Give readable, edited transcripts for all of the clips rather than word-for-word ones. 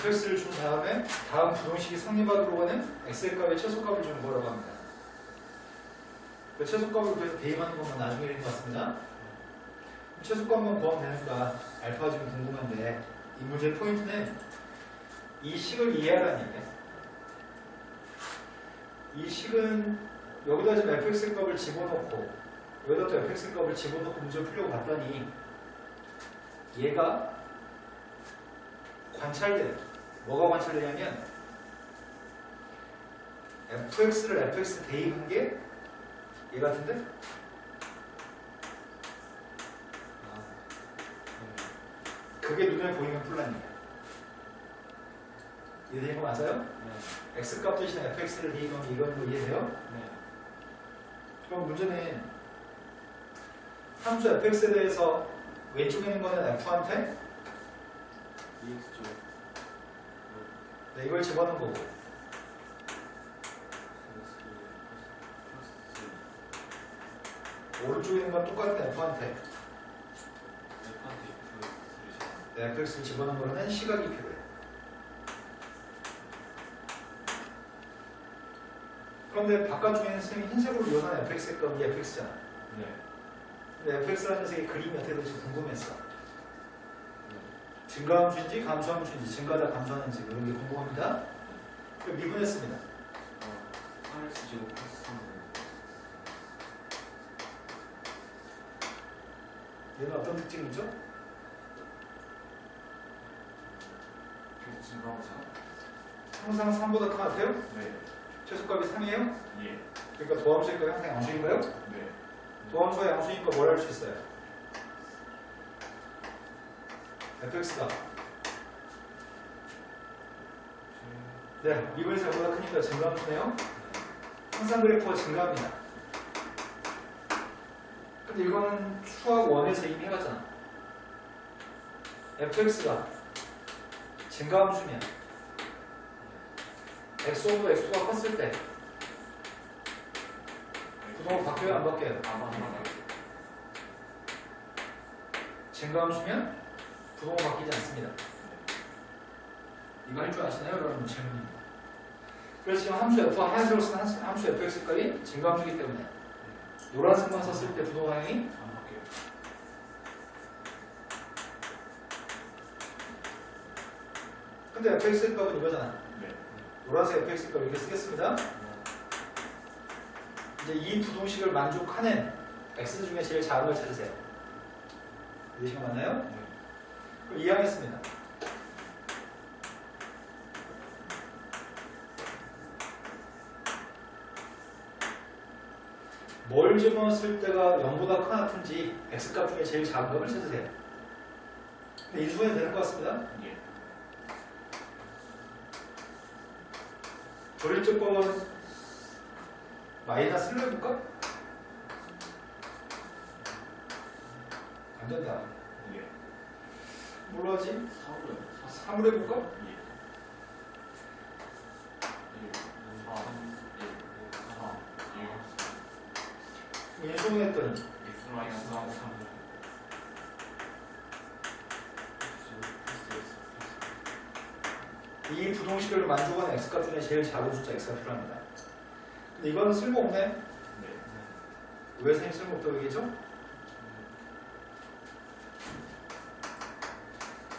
fx를 준 다음에 다음 부동식이 성립하도록 하는 x의 값의 최소값을 주는 거라고 합니다. 그 최소값을 그래서 대입하는 것만 나중에 있는 것 같습니다. 최소값만 구하면 되는가 알파가 지금 궁금한데 이 문제의 포인트는 이 식을 이해하라는 얘기예요. 이 식은 여기다 지금 fx 값을 집어넣고 여기다 또 fx 값을 집어넣고 문제를 풀려고 봤더니 얘가 관찰돼. 뭐가 관찰되냐면 fx를 fx 대입한 게 얘 같은데? 그게 눈에 보이면 풀라니까. 이해되는 거 맞아요? 네. x값 대신에 fx를 대입하면 이런 거 이해돼요? 네. 그럼 문제는 함수 fx에 대해서 왼쪽에 있는 거는 f한테 EX죠. 네, 이걸 집어넣은 거고 오른쪽에 있는 건 똑같은 f한테 네, fx를 집어넣은 거는 시각이 필요해. 그런데 바깥쪽에는 선생님이 흰색으로 묘사한 fx의 값이 fx잖아. 네. 근데 fx라는 녀석의 그림이 어떻게 될지 궁금했어. 증가함수인지 감소함수인지 증가하다 감소하는지 이런 게 궁금합니다. 그럼 미분했습니다. 3x 제곱 플러스 3. 얘는 어떤 특징이죠? 계속 증가하면서. 항상 3보다 큰 것 같아요? 네. 최소값이 3이에요? 예. 그러니까 도함수의 값이 항상 양수인가요? 네. 도함수가 양수니까 뭘 할 수 있어요? fx가 네, 미분의 4보다 크니까 증가함수네요. 항상 그래프가 증가합니다. 근데 이거는 수학 1에서 이미 해봤잖아. fx가 증가함수면 x1보다 x2가 컸을 때 부동은 바뀌어요? 안 바뀌어요? 증가함수면 부동은 바뀌지 않습니다. 이거 할 줄 아시나요? 여러분 질문입니다. 그래서 지금 함수 f와 하얀색으로 쓴 함수 fx 값이 증가함수이기 때문에 노란색만 썼을 때 부동 방향이 안 바뀌어요. 근데 fx 값은 이거잖아. 네. 노란색 fx 값 이렇게 쓰겠습니다. 이제 이 부동식을 만족하는 x 중에 제일 작은 걸 찾으세요. 이 시간 맞나요? 네. 그럼 이해하겠습니다. 뭘 집어넣었을 때가 0보다 크나 같은지 x값 중에 제일 작은 값을 찾으세요. 근데 이 수에 되는 것 같습니다. 예. 조립적 법은 마이너스를 해볼까? 안 된다. 예. 뭘로 하지? 4로요. 3으로 해볼까? 예. 1, 4, 1, 4, 1. 인수분했더니 X 마이너스 4, 3. 이 부동식을 만족하는 x값 중에 제일 작은 숫자 x가 필요합니다. 근데 이건 쓸모없네. 네. 왜 선생님 쓸모없다고 얘기했죠?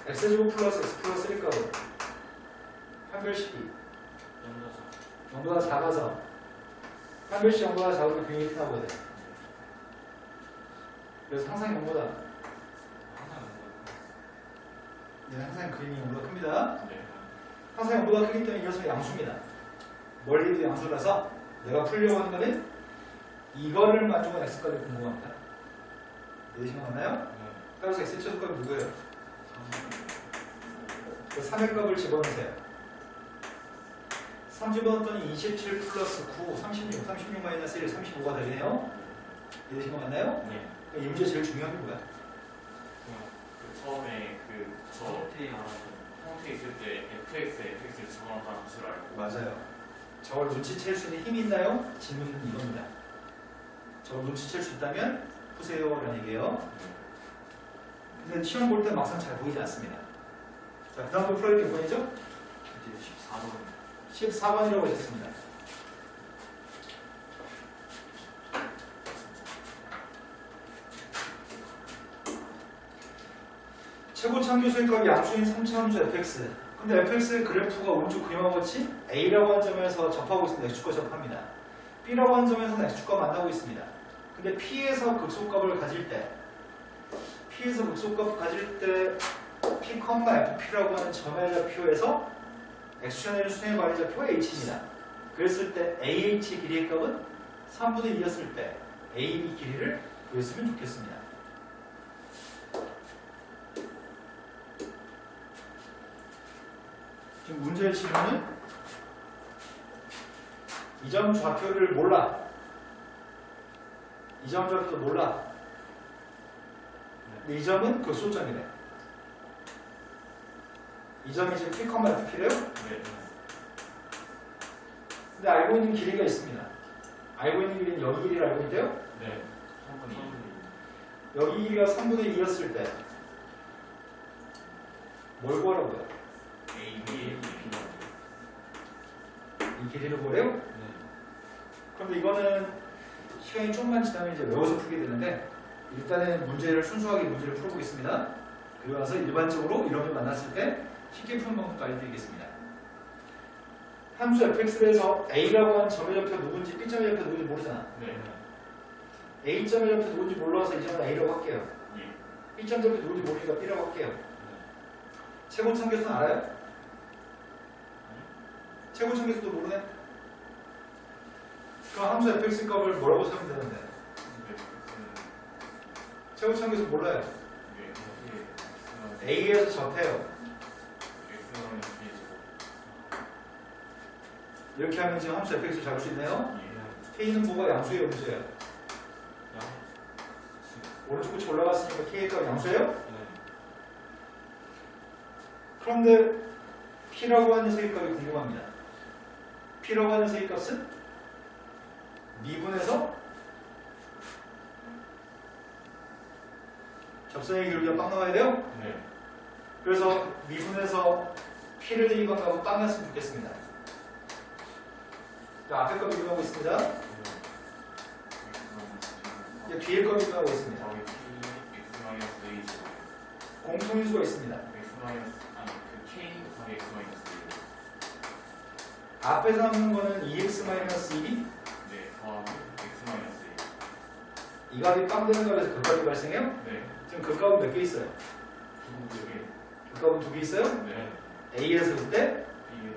x제곱 플러스 x 플러스 1값은 판별식이 0보다 작아서 판별식 0보다 작으면 균형이 끝나거든. 그래서 항상 0보다 얘는 항상 그림이 0보다 큽니다. 네. 항상 0보다 크기 때문에 이 녀석은 양수입니다. 멀리도 양수라서 내가 풀려고 하는 거는 이거를 만족한 x값이 궁금합니다. 이해되신 거 맞나요? 따라서 x의 최소값이 누구예요? 그 3의 값을 집어넣으세요. 3 집어넣었더니 27 플러스 9, 36, 36 마이너스 1, 35가 되네요. 이해되신 거 맞나요? 네. 이 문제 제일 중요한 게 뭐야? 그 처음에 저 형태 있을 때 fx를 집어넣었다는 사실을 알고. 맞아요. 저걸 눈치챌 수 있는 힘이 있나요? 질문은 이겁니다. 저걸 눈치챌 수 있다면 푸세요 라는 얘기예요. 근데 시험 볼 때 막상 잘 보이지 않습니다. 자, 그 다음도 풀어야 될 몇 번이죠? 이제 14번. 14번이라고 하셨습니다. 최고 참교수의 값이 양수인 3차함수 fx. 근데 fx의 그래프가 오른쪽 그림과 같이 a라고 하는 점에서 접하고 있습니다. x축과 접합니다. b라고 하는 점에서는 x축과 만나고 있습니다. 근데 p에서 극소값을 가질 때 p, fp라고 하는 점의 좌표에서 x축의 수의 반의 좌표가 h입니다. 그랬을 때 AH 길이의 값은 3분의 2였을 때 AB 길이를 구했으면 좋겠습니다. 지금 문제의 질문은 이 점 좌표를 몰라. 이 점 좌표도 몰라. 근데 이 점은 극소점이래. 이 점이 지금 P, F래요? 네. 근데 알고 있는 길이가 있습니다. 알고 있는 길이는 여기 길이를 알고 있대요? 네. 3분의 2. 여기 길이가 3분의 2였을 때 뭘 구하라고요? A, B, B가. 이 길이를 구하래요? 네. 그런데 이거는 시간이 조금만 지나면 이제 외워서 풀게 되는데 일단은 문제를 풀어보겠습니다. 그리고 나서 일반적으로 이런 걸 만났을 때 쉽게 푸는 방법 알려드리겠습니다. 함수 fx를 해서 a라고 하는 점의 좌표가 누군지 b점의 좌표가 누군지 모르잖아. 네. a점의 좌표가 누군지 몰라서 이 점은 a라고 할게요. 예. b점 좌표가 누군지 모르니까 b라고 할게요. 최고 참교수는 알아요? 최고 참교수도 모르네? 그럼 함수 fx 값을 뭐라고 쓰면 되는데? 최고 참교수 몰라요. a에서 접해요. 이렇게 하면 지금 함수 fx를 잡을 수 있네요. k는 뭐가 양수예요, 음수예요? 오른쪽 끝이 올라갔으니까 k의 값 양수예요? 그런데 p라고 하는 녀석의 값이 궁금합니다. p라고 하는 녀석의 값은 미분에서 접선의 기울기가 빵 나와야 돼요? 네. 그래서 미분에서 p를 대입한 값은 빵 났으면 좋겠습니다. 자, 앞에 값 미분하고 있습니다. 이제 뒤에 값 미분하고 있습니다. 공통인수가 있습니다. 앞에서 남는 거는 2x-1이 이 값이 빵 되는 값에서 그 값이 발생해요? 지금 그 값은 몇 개 있어요? 그 값은 2개 있어요? A에서 그때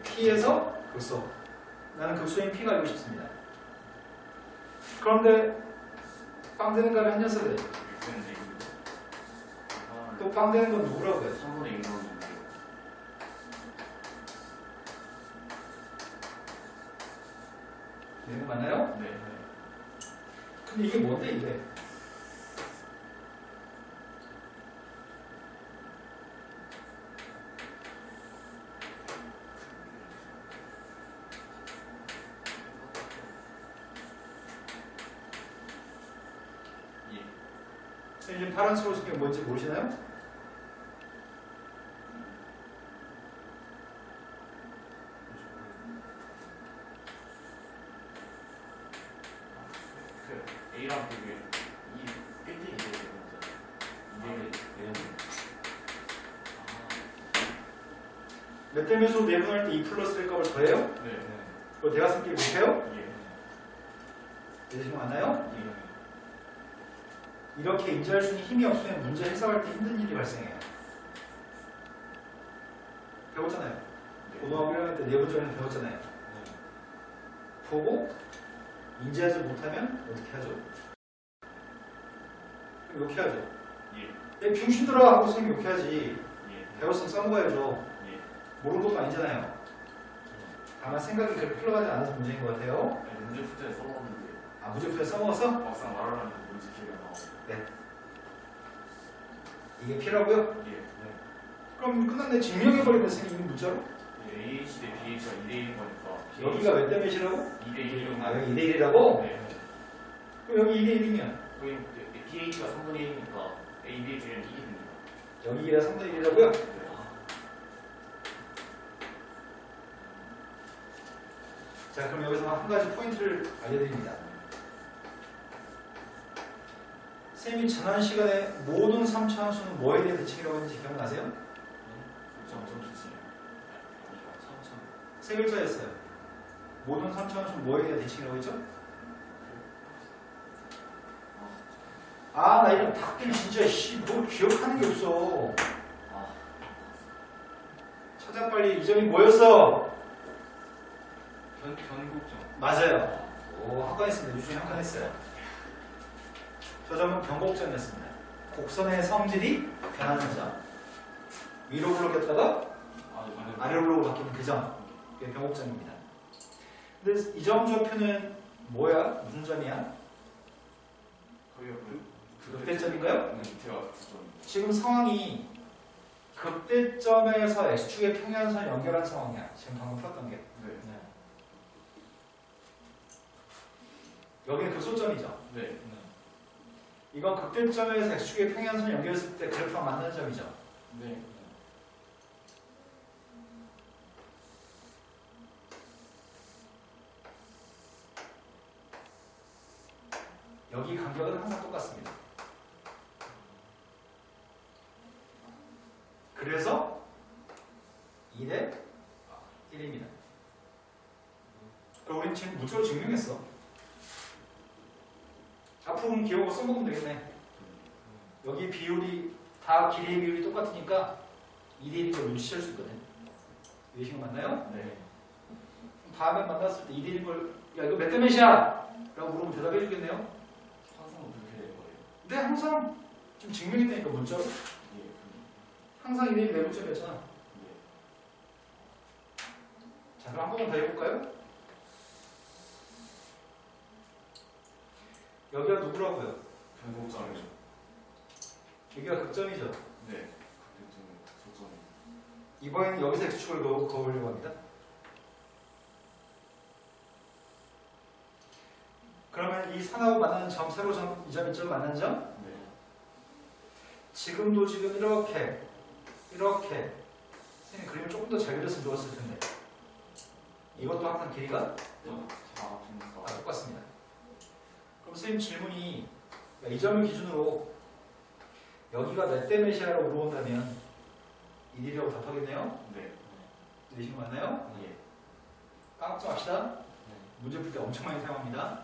P에서 극소. 나는 극소인 P가 알고 싶습니다. 그런데 빵 되는 값이 한 녀석을 또 빵 되는 건 누구라고요? 3분의 2로 되는 거 맞나요? 네. 근데 이게 뭔데 이게? 선생님 파란색으로 쓰는 게 뭔지 모르시나요? A랑 B가 이 1대 2대 몇 대면수 내분할 때 2 플러스 1 값을 더해요? 네. 그거 대각선끼리 못해요? 예. 이해되신 거 맞나요? 이렇게 인지할 수 있는 힘이 없으면 문제 해석할 때 힘든 일이 발생해요. 배웠잖아요. 고등학교 1학년 때 내분적인 배웠잖아요. 보고 인지하지 못하면 어떻게 하죠? 그럼 욕해야죠. 내 병신들아 하고 선생님 욕해야지. 배웠으면 써먹어야죠. 모르는 것도 아니잖아요. 다만 생각이 그렇게 흘러가지 않아서 문제인 것 같아요. 문제 풀 때 써먹었는데 아, 문제 풀에 써먹어서? 막상 말하려면 뭔지 기억이 안 나와. 네. 이게 P라고요? 그럼 끝났네. 증명해버리면 선생님이 문자로? AH 대 BH가 2대 1인 거니까 여기가 몇 대 몇이라고? 2대 1이면 아, 여기 2대 1이라고? 네. 그럼 여기 2대 1이면 거기 BH가 3분의 1이니까 ABH는 2이 됩니다. 여기 2가 3분의 1이라고요? 자, 그럼 여기서 한 가지 포인트를 알려드립니다. 쌤이 지난 시간에 모든 3차 함수는 뭐에 대해 대칭이라고 했는지 기억나세요? 점점 좋지. 세 글자였어요. 모든 3차 함수는 뭐에 대해 대칭이라고 했죠? 아, 나 이런 닭들 진짜 뭘 기억하는 게 없어. 찾아 빨리. 이 점이 뭐였어? 변곡점. 맞아요. 오, 한 건 했습니다. 유준이 한 건 했어요. 저 점은 변곡점이었습니다. 곡선의 성질이 변하는 점. 위로 블록했다가 아래로 블록으로 바뀌는 그 점. 그게 변곡점입니다. 근데 이 점 좌표는 뭐야? 무슨 점이야? 거기가 극대점인가요? 밑에가 점. 지금 상황이 극대점에서 X축의 평행선 연결한 상황이야. 지금 방금 풀었던 게. 네. 여기는 극소점이죠. 네. 이건 극대점에서 X축의 평행선 연결했을 때 그래프가 맞는 점이죠. 네. 여기 간격은 항상 똑같습니다. 그래서 2대 1입니다. 그럼 우린 지금 무조건 증명했어. 앞으로는 기억을 써먹으면 되겠네. 여기 비율이 다 길이의 비율이 똑같으니까 2대 1인 걸 눈치챌 수 있거든. 이해신 거 맞나요? 네. 다음에 만났을 때 2대 1인 걸, 야 이거 몇 대 몇이야? 라고 물으면 대답해 주겠네요? 항상 그렇게 될 거예요. 네, 항상 지금 증명했다니까 문자로. 예. 항상 2대 1 내분점이었잖아. 예. 자, 그럼 한 번만 더 해볼까요? 여기가 누구라고요? 변곡점이죠. 여기가 극점이죠. 네. 극대점, 극소점. 이번에는 여기서 X축을 그어보려고 합니다. 그러면 이 산하고 만나는 점, 세로 점, 이 점, 이 점 만나는 점? 네. 지금도 지금 이렇게 선생님 그림을 조금 더 잘 그렸으면 좋았을 텐데 이것도 항상 길이가 똑같습니다. 그럼 선생님 질문이 이 점을 기준으로 여기가 몇 대 몇이야라고 물어본다면 1이라고 답하겠네요? 네. 내신 거 맞나요? 예. 까먹지 맙시다. 문제 풀 때 엄청 많이 사용합니다.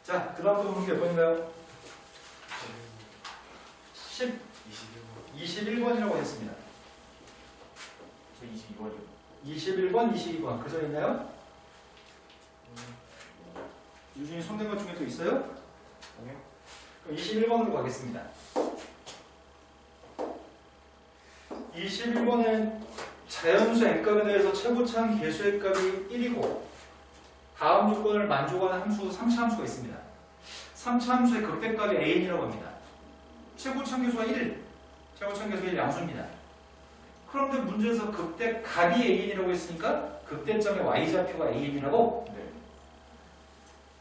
자, 그 다음부터 보는 게 몇 번인가요? 21번이라고 했습니다. 저 22번이요. 21번, 22번. 그저 있나요? 유준이 손댄 것 중에 또 있어요? 아니요. 그럼 21번으로 가겠습니다. 21번은 자연수 n값에 대해서 최고차항 계수의 값이 1이고 다음 조건을 만족하는 함수 3차 함수가 있습니다. 3차 함수의 극대값이 an이라고 합니다. 최고차항 계수가 1, 최고차항 계수가 1 양수입니다. 그런데 문제에서 극대값이 an이라고 했으니까 극대점의 y좌표가 an이라고 네.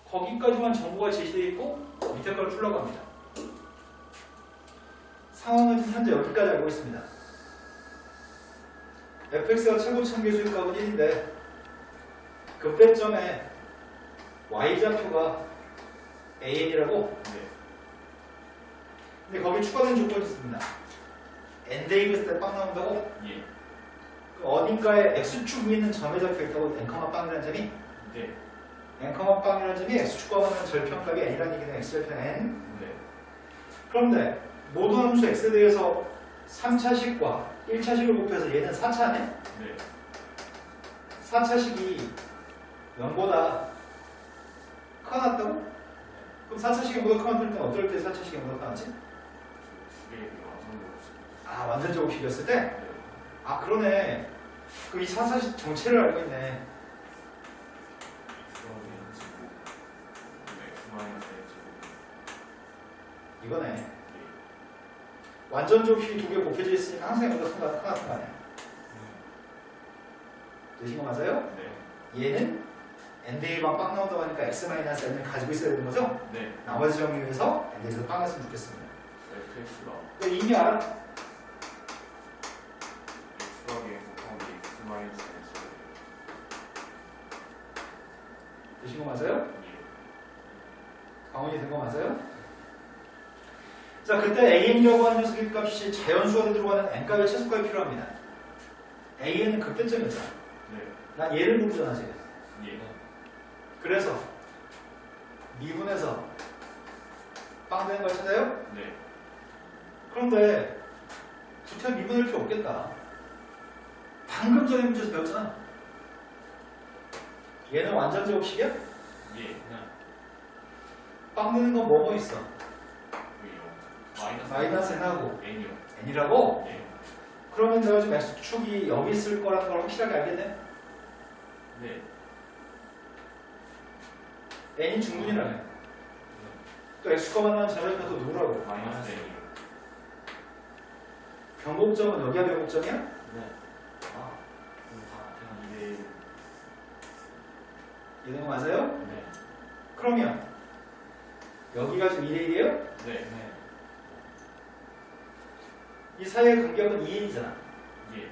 거기까지만 정보가 제시되어 있고 밑에 걸 풀려고 합니다. 상황은 현재 여기까지 알고 있습니다. fx가 최고차항 계수의 값은 1인데 극대점의 y좌표가 an이라고. 네. 근데 거기 추가된 조건이 있습니다. n 대입했을 때 빵 나온다고? 예. 그럼 어딘가에 x축 위에 있는 점의 좌표가 있다고 n, 빵이라는 점이? 네. n, 빵이라는 점이 x축과 만나는 절편값이 n이라는 얘기는 x절편 n. 네. 그런데 모든 함수 x에 대해서 3차식과 1차식을 곱해서 얘는 4차네? 네. 4차식이 0보다 커났다고? 그럼 4차식이 0보다 커났을 때는 어떨 때 4차식이 0보다 커났지? 두 개의 비가 완전히 없어요. 아, 완전 제곱식이었을 때? 네. 아, 그러네. 그럼 이 4차식 정체를 알고 있네. X하고 N제곱. 네. X 마이너스 N제곱. 이거네. 예. 완전 제곱식이 두 개 곱해져 있으니까 항상 0보다 커났던 거 아니야? 되신 거 맞아요? 네. 얘는 n대입만 빵 나온다고 하니까 x-n을 가지고 있어야 되는 거죠? 네. 나머지 정리해서 n대입에서 빵 했으면 좋겠습니다. fx가 왜 이미 알아? x하게 곱하기 x 마이너스 N제곱. 자, 그때 AN이라고 하는 녀석의 값이 자연수가 들어가는 n값의 최소값이 필요합니다. AN은 극대점이잖아. 네. 난 얘를 모르잖아, 지금. 예. 그래서 미분해서 빵 되는 걸 찾아요? 네. 그런데 구태 미분할 필요 없겠다. 방금 전에 문제에서 배웠잖아. 얘는 완전 제곱식이야? 예. 빵 되는 건 뭐뭐 있어? 마이너스 마이너스 n하고 n이요. n이라고? 예. 그러면 내가 지금 x축이 여기 있을 거라는 걸 확실하게 알겠네? 네. n이 중분이라며. 또 x가 만나는 자리가 또 누구라고? 마이너스 n이요. 변곡점은 여기가 변곡점이야? 네. 아, 그냥 이게 이런 거 맞아요? 네. 그러면 여기가 지금 2대1이에요? 네. 이 사이의 간격은 2n이잖아. 예.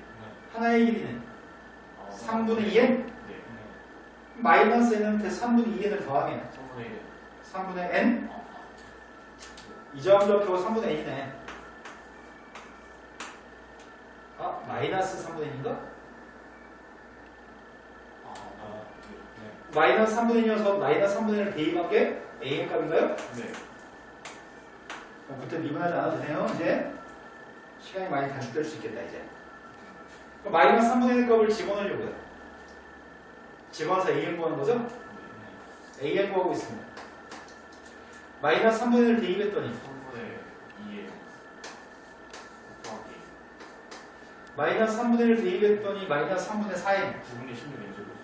하나의 길이는 3분의 2n? 네. 마이너스 n한테 3분의 2n을 더하면 3분의 n? 이 점 좌표가 3분의 n이네. 아, 마이너스 3분의 n인가? 마이너스 3분의 1이어서 마이너스 3분의 1을 대입한 게 an 값인가요? 네. 그럼 그때 미분하지 않아도 되네요. 이제 시간이 많이 단축될 수 있겠다. 이제 그럼 마이너스 3분의 1 값을 집어넣으려고요. 집어넣어서 an 구하는 거죠? an 구하고 있습니다. 마이너스 3분의 1을 대입했더니 3분의 2에 곱하기 마이너스 3분의 1을 대입했더니 마이너스 3분의 4n 9분의 16n제곱.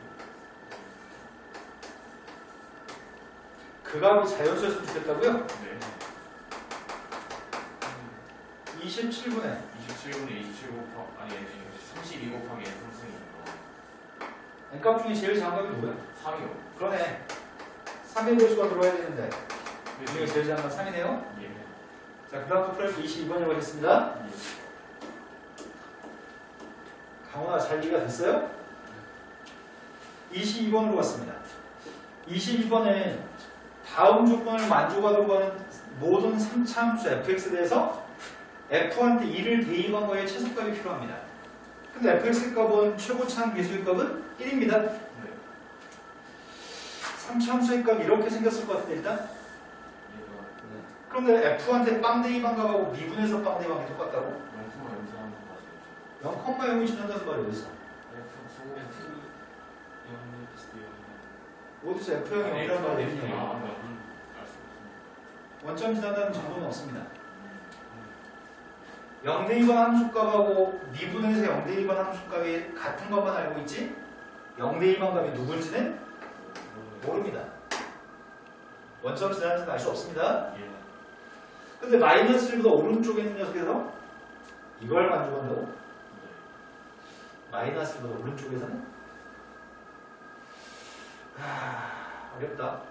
그 값이 자연수였으면 좋겠다고요? 네. 27분의 27분의 27 곱하기 아니 32 곱하기 n 평승이니까 n값 중에 제일 작은 값이 누구야? 3이요. 그러네. 3의 배수가 들어와야 되는데 이게 제일 작은 건 3이네요. 예. 자, 그 다음 프레스 22번이라고 하겠습니다. 강원아, 잘 이해가 됐어요? 22번으로 갔습니다. 22번은 다음 조건을 만족하도록 하는 모든 3차 함수 fx에 대해서 f한테 2를 대입한 거에 최소값이 필요합니다. 근데 fx 값은 최고차항 계수의 값은 1입니다. 네. 3차 함수의 값이 이렇게 생겼을 것 같은데 일단 얘가 그런데 f한테 빵 대입한 값하고 미분해서 빵 대입한 게 똑같다고? 0,0사하는 거 맞아요. 0,0이 지난다는 말이 어딨어? 어디서 f형이 0이라는 말이 있냐? 원점 지난다는 정보는 없습니다. 0대2번 함수값하고 미분해서 0대2번 함수값이 같은 것만 알고 있지 0대2번 값이 누군지는 모릅니다. 원점 지난다는 알 수 없습니다. 예. 근데 마이너스 1보다 오른쪽에 있는 녀석에서 이걸 만족한다고? 마이너스 1보다 오른쪽에서는? 어렵다.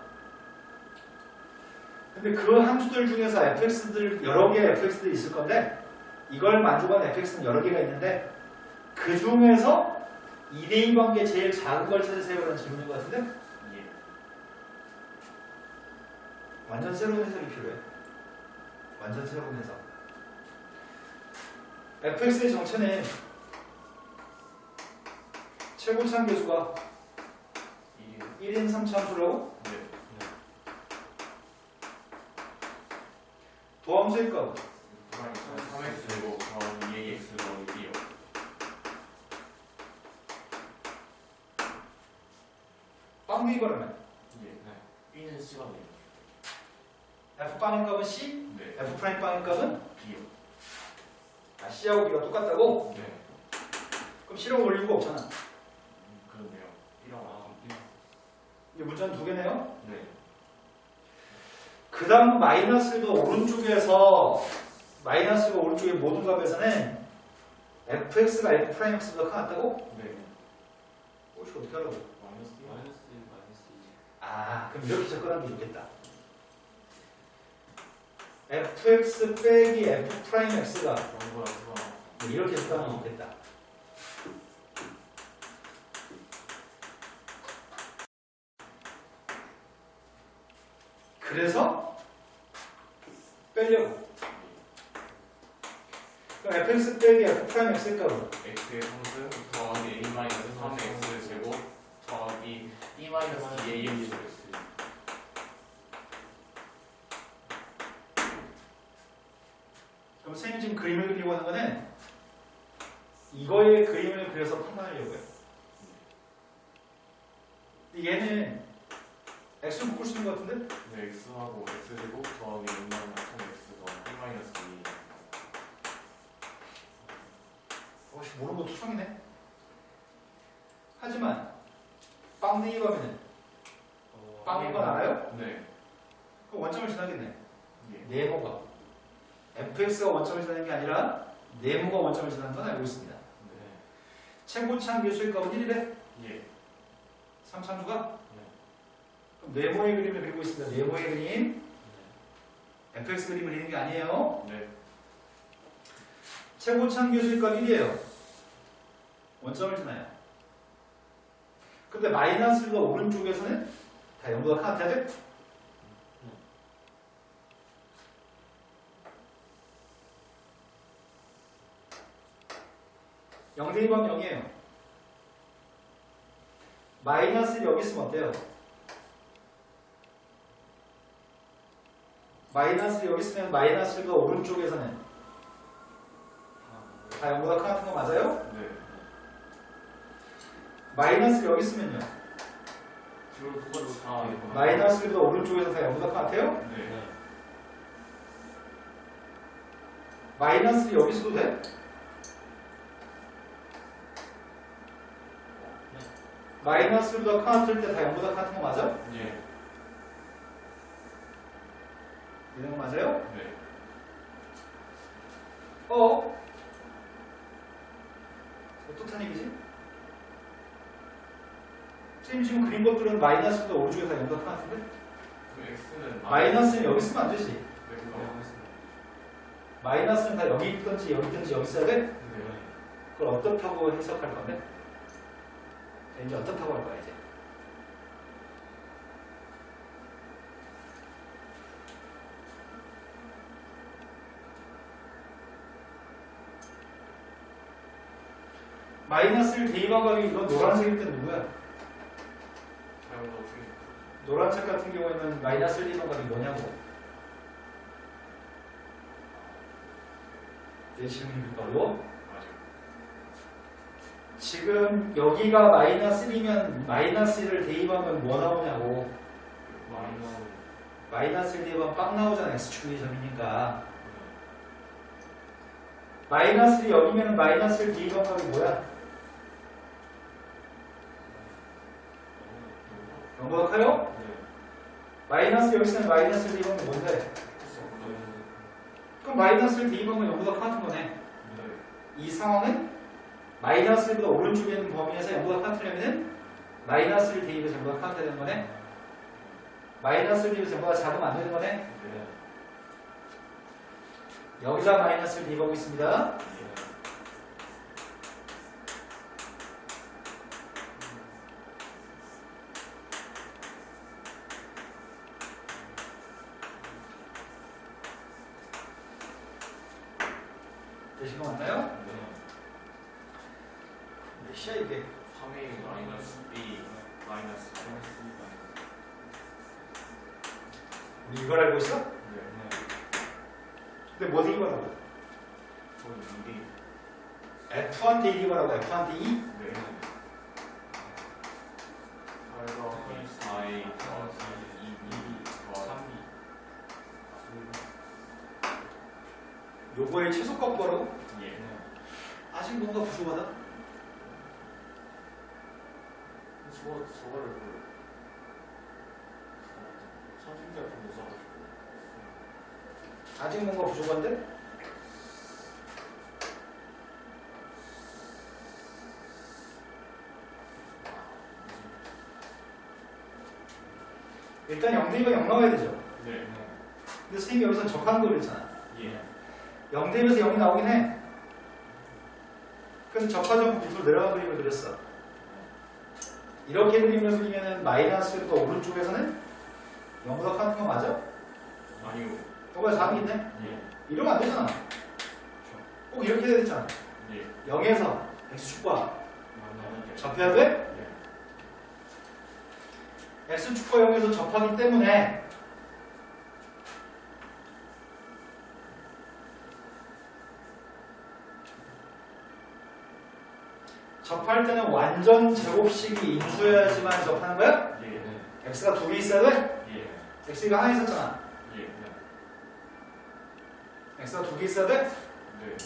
근데 그 함수들 중에서 fx들 여러 개의 fx들이 있을 건데 이걸 만족하는 fx는 여러 개가 있는데 그 중에서 2대2 관계 제일 작은 걸 찾으세요라는 질문인 것 같은데 예. 완전 새로운 해석이 필요해. 완전 새로운 해석. fx의 정체는 최고차항 계수가 1인 3차 함수라고? 네. 도함수의 값 3x 제곱 더하기 2x 더하기 2요. 빵 대입하려면 예. B는 C가 돼요. f 빵의 값은 c, 네. f 프라임 빵의 값은 B요. c하고 b가 똑같다고? 네. 그럼 c라고 올 이유가 없잖아. 그런데요. B랑 이제 문자는 두 개네요. 네. 그 다음 마이너스가 오른쪽에서 마이너스가 오른쪽의 모든 값에서는 fx가 f 프라임 x보다 크다고? 네. 혹시 어떻게 하라고? 마이너스 아, 그럼 이렇게 접근하는 게 좋겠다. fx 빼기 f 프라임 x가 그런 거야 그거. 이렇게 접근하는 게 좋겠다. 그래서 빼려고 그럼 fx 빼기 f 프라임 x의 값은 x의 상승 더하기 a 마이너스 3x 제곱 더하기 e 마이너스 2ax. 그럼 선생님이 지금 그림을 그리고 하는 거는 이거의 그림을 그려서 판단하려고요. 근데 얘는 x로 묶을 수 있는 것 같은데? 네, x하고 x 제곱 더하기 a 마이너스 3x 더하기 e 마이너스 2. 혹시 모르는 거 투성이네. 하지만 빵댕이 가면은 빵인 건 알아요? 네. 그럼 원점을 지나겠네. 예. 네모가 fx가 원점을 지나는 게 아니라 네모가 원점을 지나는 건 알고 있습니다. 네. 최고창 교수의 값은 1이래? 예. 3창조가? 그럼 네모의 그림을 그리고 있습니다. 네모의 그림 fx 그림을 그리는 게 아니에요. 네. 최고창 교수의 값 1이에요. 원점을 지나요. 근데 마이너스가 오른쪽에서는 다 0보다 같아야 돼? 영 대입하면 0이에요. 마이너스를 여기 있으면 어때요? 마이너스를 여기 있으면 마이너스가 오른쪽에서는 다 0보다 같은 거 맞아요? 네. 마이너스를 여기 있으면요. 주로 그거로 다 마이너스가 오른쪽에서 다 0보다 같아요? 네. 마이너스를 여기 있어도 돼? 마이너스보다 카운트일 때 다 0보다 같은 거 맞아? 예. 이런 거 맞아요? 네. 어떻다는 얘기지? 선생님 지금 그린 것들은 마이너스보다 오른쪽에 다 0보다 같은데? 그 x는 마이너스는 여기 쓰면 안 되지. 네, 그거. 마이너스는 다 여기 있든지 여기 있든지 여기 써야 돼? 네. 그걸 어떻다고 해석할 건데? 이제 어떻다고 할 거야 이제. 마이너스를 대입한 값이 이건 노란색일 땐 누구야? 사용도 어떻게? 노란색 같은 경우에는 마이너스를 대입한 값이 뭐냐고. 내 질문이 어려워? 맞아요. 지금 여기가 마이너스 1이면 마이너스 1을 대입하면 뭐 나오냐고. 마이너스. 마이너스 1 대입하면 빵 나오잖아. x축의 점이니까. 마이너스 1이 여기면 마이너스 1 대입한 값이 뭐야? 0보다 커요? 네. 마이너스 여기 있으면 마이너스 1 대입하면 뭔데? 그럼 마이너스 1 대입하면 0보다 같은 거네. 네. 이 상황은 마이너스 1보다 오른쪽에 있는 범위에서 0보다 같으려면 마이너스 1 대입해서 0보다 같아야 되는 거네. 마이너스 1 대입해서 0보다 작으면 안 되는 거네. 네. 여기다 마이너스를 대입하고 있습니다. 되신 거 맞나요? 네. 몇 시야 이게? 3a 마이너스 b 마이너스 3. 우리 이걸 알고 있어? 네. 근데 뭐 대입하라고? 저는 2b. F1 대입하라고 F1 대입? 네. 8과 4a 더하기 2b 더하기 3b. 요거의 최소값 구하라고? 예. 아직 뭔가 부족하다? 저거를 그 선진제품 못 사가지고. 아직 뭔가 부족한데? 일단 0대입은 0 나와야 되죠. 네. 근데 선생님이 여기서 적하는 거 그랬잖아. 예. 0대입에서 0이 나오긴 해. 그래서 적하점 밑으로 내려가 그림을 그렸어. 이렇게 그림을 그리면 마이너스가 오른쪽에서는 0보다 같은 거 맞아? 아니요. 뭐가 4이 있네? 예. 이러면 안 되잖아. 꼭 이렇게 돼야 되잖아. 예. 0에서 x축과 만나는 접해야 돼? x축과 0에서 접하기 때문에 접할 때는 완전 제곱식이 인수해야지만 접하는 거야? 예. x가 2개 있어야 돼? 예. x가 하나 있었잖아. 예. x가 2개 있어야 돼? 네.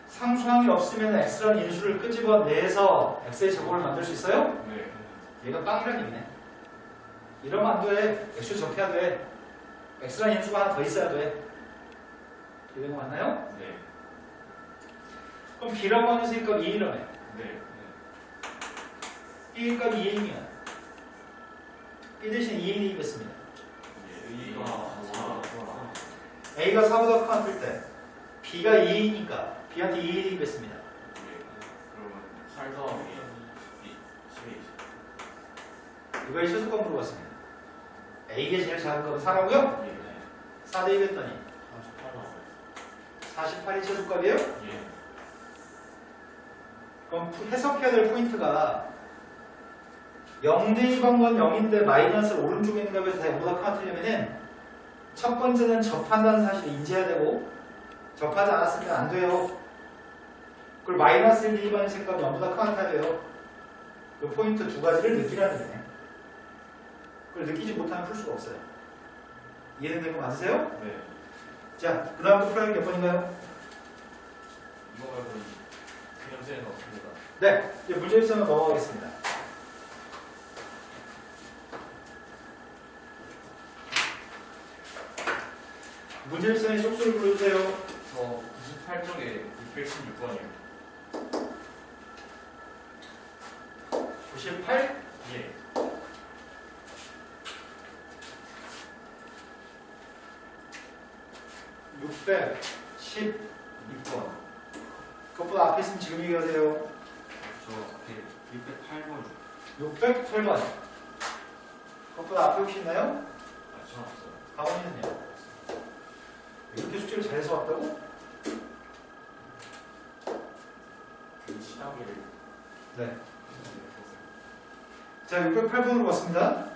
상수항이 없으면 x라는 인수를 끄집어내서 x의 제곱을 만들 수 있어요? 네. 얘가 빵이란 얘기네. 이러면 안 돼. x 접해야 돼. x라는 인수가 하나 더 있어야 돼. 이런 거 맞나요? 네. 그럼 b라고 하는 수값 2이라며. 네. b 값이 2이면 b 대신 2이 되겠습니다. 예. 이가 4. a가 4보다 커질 때 b가 2이니까 b한테 2이 되겠습니다. 예. 그러면 8 더하기 12. 이거의 최소값 물어봤습니다. a가 제일 작은 값은 4라고요? 예. 4 대입했더니 48이 최소값이에요? 예. 그럼 해석해야 될 포인트가 0 대입한 건 0인데 마이너스 오른쪽에 있는 값에서 다 0보다 커뜨리려면은 첫 번째는 접한다는 사실을 인지해야 되고 접하지 않았으면 안 돼요. 그리고 마이너스 1 대입하는 색값 0보다 커야 돼요. 그 포인트 두 가지를 느끼라는 거네. 그걸 느끼지 못하면 풀 수가 없어요. 이해된 거 맞으세요? 네. 자, 그 다음 또 풀어야 할 몇 번인가요? 이거 말고 그냥 쟤는 없습니다. 네, 이제 문제 일선으로 넘어가겠습니다. 문제 일선의 속수를 불러주세요. 저 98쪽에 616번이요. 98? 예. 616번. 그것보다 앞에 있으면 지금 얘기하세요. 저 608번. 608번. 그것보다 앞에 혹시 있나요? 아, 저 없어요. 가원이는요? 이렇게 숙제를 잘해서 왔다고? 그 시나리오를 네. 자, 608번으로 왔습니다.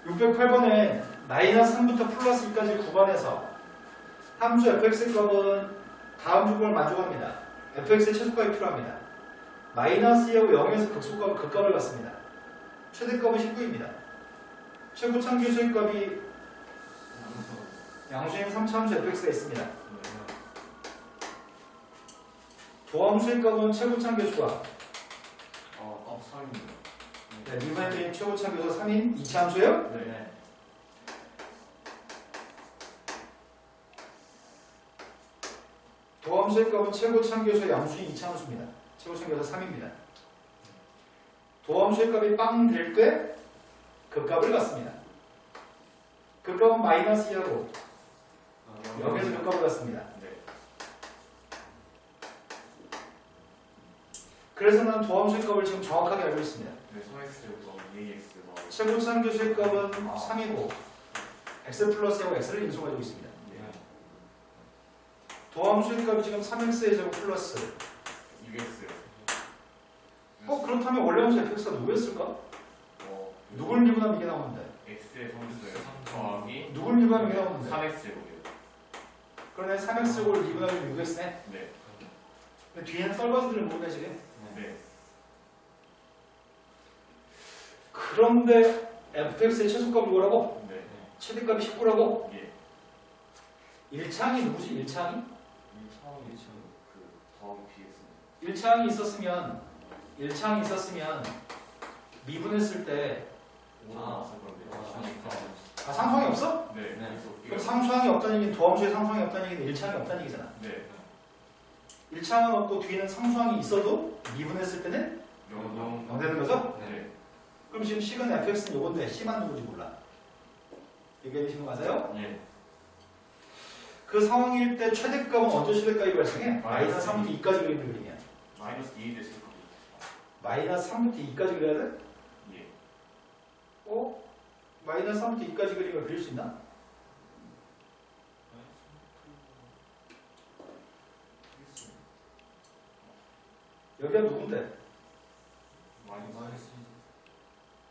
608번에 마이너스 3부터 플러스 2까지 구간에서 함수 fx의 값은 다음 조건을 만족합니다. fx의 최소값이 필요합니다. 마이너스 2하고 0에서 극값을 갖습니다. 최대값은 19입니다. 최고 참교수의 값이 양수인 3차함수 fx가 있습니다. 도함수의 값은 최고 참교수가 3입니다. 네, 미분의 최고 참교수 3인 2차함수예요? 네. 도함수의 값은 최고 참교수의 양수인 2차함수입니다. 최고 참교수 3입니다. 도함수의 값이 빵 될 때 그 값을 갖습니다. 그 값은 마이너스 2하고 0에서 그 값을 갖습니다. 네. 그래서 나는 도함수의 값을 지금 정확하게 알고 있습니다. 네, 3x부터 ax 뭐. 최고 참교수의 값은 3이고 x 플러스하고 x를 인수 가지고 있습니다. 네. 도함수의 값이 지금 3x의 제곱 플러스 6x요. 그렇다면 원래 함수 fx가 누구였을까? 누굴 미분하면 이게 나오는데 x의 성수요. 더하기 누굴 미분하면 이게 나오는데 3x고요. 그러네 3x를 미분하면 6x네. 네. 근데 뒤에는 썰거지를 모르네 지금. 네. 그런데 fx의 최소값이 뭐라고? 네. 최대값이 19라고? 예. 1차항이 누구지? 1차항이? 이 처음이 지금 그 더하기 bx입니다. 1차항이 있었으면 미분했을 때 나왔을 건데. 상수항이 없어? 네. 그럼 상수항이 없다는 얘기는 도함수의 상수항이 없다는 얘기는 1차항이 없다는 얘기잖아. 네. 1차항은 없고 뒤에는 상수항이 있어도 미분했을 때는 영동. 0 되는 거죠? 네. 그럼 지금 식은 fx는 요건데 c만 누구지 몰라. 얘기해 주시는 거 맞아요? 예. 그 상황일 때 최대값은 언제 최대값이 발생해? 마이너스 3부터 2까지 그리는 그림이야. 마이너스 2 대신 거기. 마이너스 3부터 2까지 그려야 돼? 예. 마이너스 3부터 2까지 그림을 그릴 수 있나? 여기가 누군데?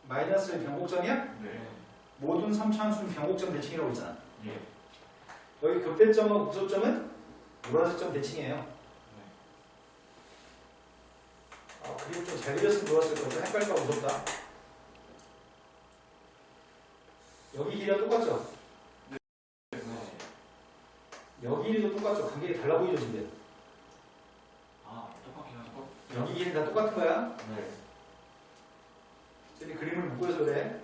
마이너스는 변곡점이야? 네. 모든 3차함수는 변곡점 대칭이라고 있잖아. 예. 여기 극대점하고 구소점은 노란색점 대칭이에요. 아, 그리고 좀 잘 그렸으면 좋았을 것 같아. 헷갈릴까 무섭다. 여기 길이가 똑같죠? 여기 길이도 똑같죠? 간격이 달라 보이죠, 지금? 아, 똑같긴 하죠. 여기 길이 다 똑같은 거야? 네. 저기 그림을 못 그려서 그래.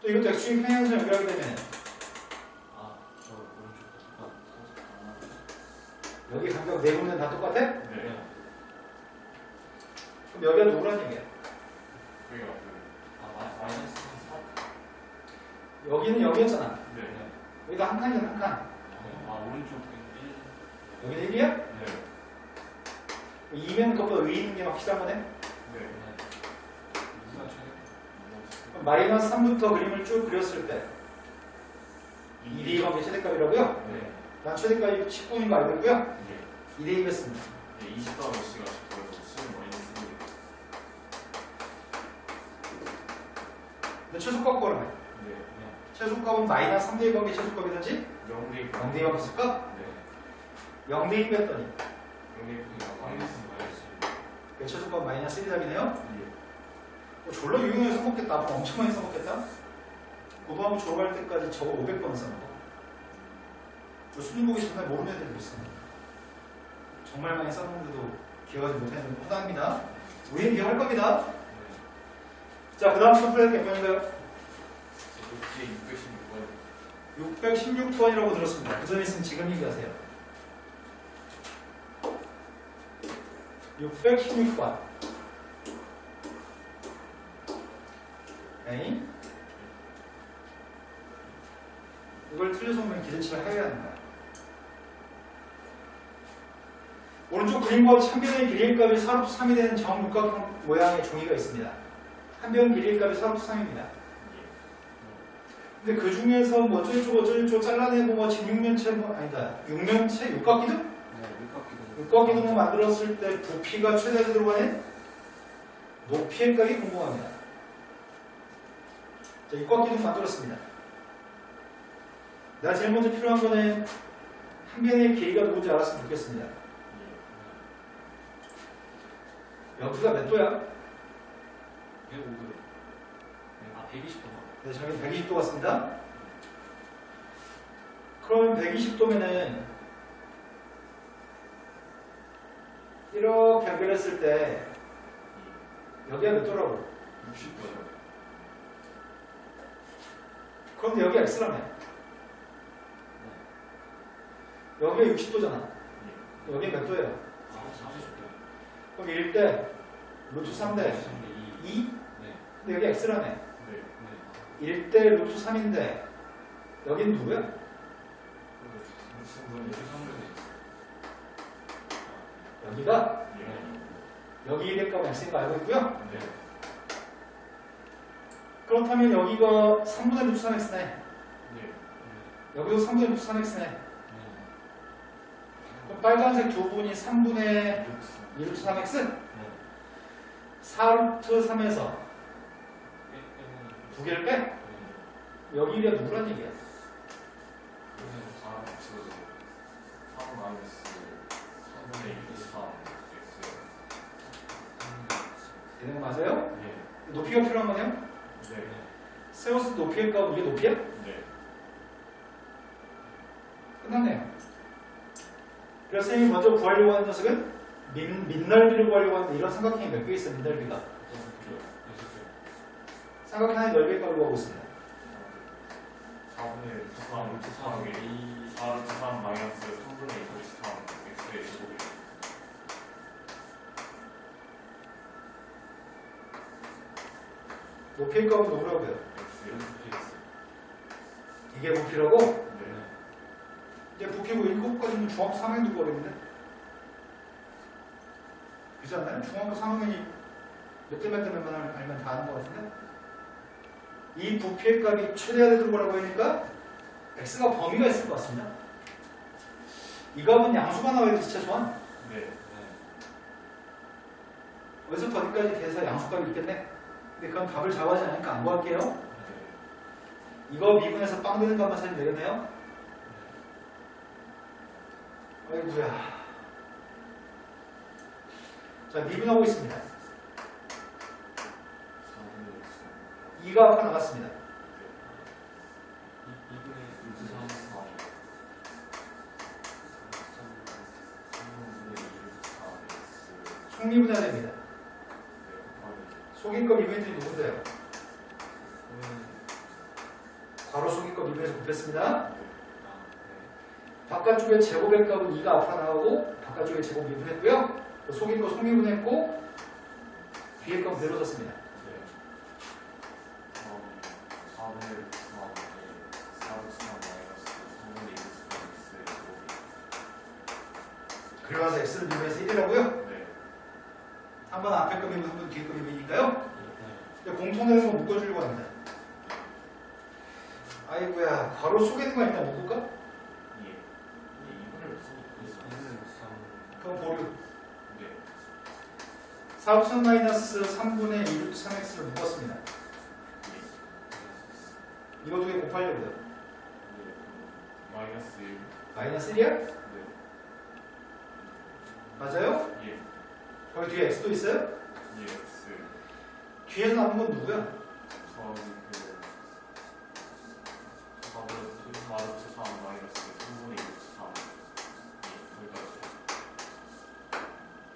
또 이것도 X축인 평행선을 연결하게 되면 아, 저 오른쪽 똑같. 여기 간격 네 군데는 다 똑같아? 네. 그럼 여기가 누구란 얘기야? 그게 아, 마이너스 3. 여기는 여기였잖아. 네. 여기가 한 칸이잖아, 한 칸. 아, 오른쪽 1. 여기는 1이야? 네. 2면 그것보다 위에 있는 게 막 비싼 거네? 네. 누가 최대? 그럼 마이너스 3부터 그림을 쭉 그렸을 때 2대2 관계 최대값이라고요? 네. 난 최대값이 19인 거 알고 있고요. 네. 2대2였습니다. 20 더하기 C가 10더해서 C는 마이너스 1. 근데 최소값 구하라며. 네. 최소값은 마이너스 3대2 관계 최소값이든지 0대 1. 0대2 관계 최소값? 네. 0대1 했더니 0대 1가 마이너스 그 최소값 마이너스 1이라기네요. 예. 졸라 유용해서 써먹겠다. 앞으로 엄청 많이 써먹겠다. 고등학교 졸업할 때까지 저거 500번 써먹어. 저 수능 보기 전에 모르는 애들도 있어. 정말 많이 써먹는데도 기억하지 못하는 후단입니다. 우리는 기억할 겁니다. 자, 그 다음 수풀 몇 번인가요? 그게 616번. 616번이라고 들었습니다. 그 전에 있으면 지금 얘기하세요. 616번. 에이? 이걸 틀려서 보면 기대치를 하여야 하는 거야. 오른쪽 그림과 참변의 길이값이 4루트 3이 되는 정육각형 모양의 종이가 있습니다. 한 변 길이값이 4루트 3입니다. 근데 그 중에서 뭐 어쩌고저쩌고 잘라내고 뭐 직육면체 뭐 아니다. 육면체? 육각기둥? 네, 육각기둥. 육각기둥을 만들었을 때 부피가 최대로 들어가는 높이의 값이 궁금합니다. 자, 육각기둥 만들었습니다. 내가 제일 먼저 필요한 거는 한 변의 길이가 누군지 알았으면 좋겠습니다. 여기가 몇 도야? 105도. 아, 120도. 네, 저기 120도 같습니다. 그럼 120도면은 이렇게 연결했을 때 여기가 몇 도라고? 60도요. 그런데 여기가 X라며. 여기가 60도잖아. 여기가 몇 도예요? 아, 40도. 그럼 1대 루트 3대 2. 2? 네. 근데 여기 X라며. 네. 네. 1대 루트 3인데 여기는 누구야? 무슨 분이 여기가 예. 여기 1값 X인 거 알고 있고요. 네. 그렇다면 여기가 3분의 루트 3X네. 네. 여기도 3분의 루트 3X네. 그럼 빨간색 두 분이 3분의 2루트 3x? 4루트 3에서 두 개를 빼? 여기가 누구란 얘기야? 4 마이너스 3분의 1 3 X. 되는 거 맞아요? 네. 높이가 필요한 거네요? 네. 세우스 높이의 값은 이게 높이야? 네. 끝났네요. 그래서 선생님이 먼저 구하려고 하는 녀석은 민넓이를 구하려고 하는데 이런 삼각형이 몇 개 있어요, 민넓이가. 삼각형 하나의 넓이의 값을 구하고 있습니다. 4분의 3 루트 3에 4 루트 3 마이너스 3분의 2 루트 3 X의 제곱이. 높이의 값은 누구라고요? X. 이게 부피라고? 네. 이제 부피고 7까지는 중학교 3학년 두고 어렵는데? 그렇지 않나요? 중학교 3학년이 몇 대 몇 대만 알면 다 아는 것 같은데? 이 부피의 값이 최대가 되는 거라고 하니까 x가 범위가 있을 것 같습니다. 이 값은 양수가 나와야 되지 최소한. 네. 어디서부터 어디까지 돼서 양수값이 있겠네. 근데 그건 답을 잡아하지 않으니까 안 구할게요. 이거 미분해서 빵 되는 값만 찾으면 되겠네요. 아이고야. 자, 미분하고 있습니다. 2가 아까 나갔습니다. 2분의 6, 3, 4. 속미분해야 됩니다. 속인거 미분해들이 누군데요? 괄호 속인거 미분해서 곱했습니다. 바깥쪽에 제곱의 값은 2가 앞으로 나가고 바깥쪽에 제곱 미분했고요. 속인거 속미분했고 뒤에 값 내려졌습니다. 그래서 x를 미분해서 1이라고요? 한 번 앞에 거 미분, 한 번 뒤에 거 미분이니까요. 공통되는 거 묶어주려고 합니다. 아이고야, 괄호 속에 있는 거 있나 묶을까? 그럼 보류. 4루트 마이너스 3분의 2루트 3x를 묶었습니다. 이거 두 개 곱하려고요. 마이너스 1이야? 맞아요? 거기 뒤에 x도 있어요? 뒤에서 남은 건 누구야?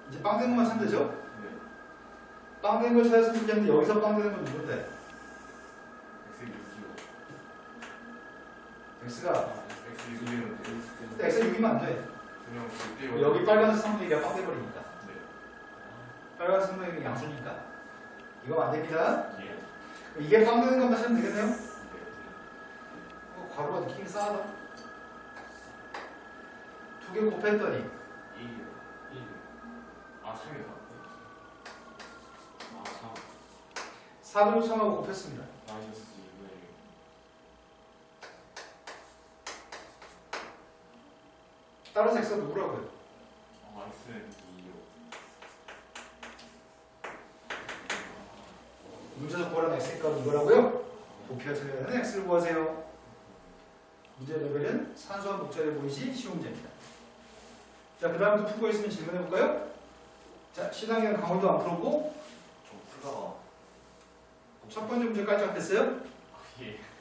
이제 빵 된 것만 찾으면 되죠? 빵 된 걸 찾았으면 좋겠는데 여기서 빵 되는 건 누군데? x가 x가 6이면 안 돼. 여기 빨간색 상등이가 빵 돼버리니까. 빨간색 상등이 양수니까. 이거 안 됩니다. 이게 빵 되는 것만 찾으면 되겠네요? 괄호가 느낌이 싸하다. 두 개 곱했더니 4로 3하고 곱했습니다. 따라서 x가 누구라고요? 문제에서 구하라는 x값은 이거라고요? 부피가 틀리는 x를 구하세요. 문제 레벨은 산수와 목적에 보이시 쉬운 문제입니다. 자, 그 다음부터 풀고 있으면 질문해 볼까요? 자, 시당에는 강호도 안 풀었고 첫 번째 문제 깔짝했어요?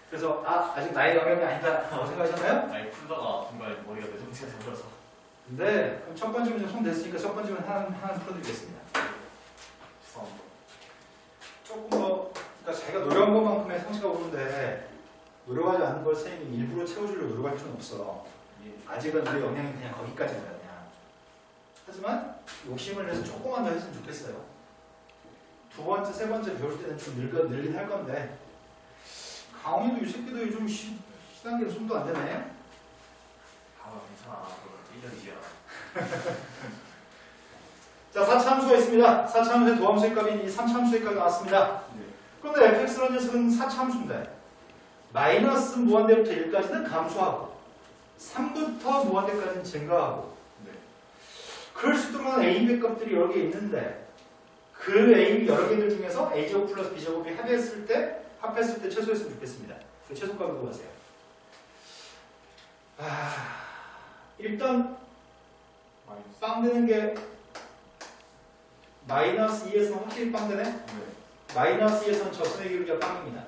그래서 아직 나의 영역이 아니다 라고 생각하셨나요? 풀다가 중간에 머리가 내정지가 되어서. 네, 그럼 첫 번째 문제 손 댔으니까 첫 번째 문제 하나 풀어드리겠습니다. 죄송합니다. 조금 더, 그러니까 자기가 노력한 것만큼의 성취가 오는데 노력하지 않는 걸 선생님이 일부러 채워주려고 노력할 필요는 없어. 아직은 우리 영향이 그냥 거기까지인 거야, 그냥. 하지만 욕심을 내서 조금만 더 했으면 좋겠어요. 두 번째, 세 번째 배울 때는 좀 늘긴 할 건데 강원이도 이 새끼도 요즘 시단계로 손도 안 되네. 괜찮아. 1년이야. 자, 4차함수가 있습니다. 4차함수의 도함수의 값이 이 3차함수의 값이 나왔습니다. 그런데 fx라는 녀석은 4차함수인데 마이너스 무한대부터 1까지는 감소하고 3부터 무한대까지는 증가하고 그럴 수 있도록 하는 a, b 값들이 여러 개 있는데 그 a, 여러 개들 중에서 a제곱 플러스 b제곱이 합했을 때 최소했으면 좋겠습니다. 그 최소값을 구하세요. 일단 빵 되는 게 마이너스 2에서는 확실히 빵 되네? 마이너스 2에서는 접선의 기울기가 빵입니다.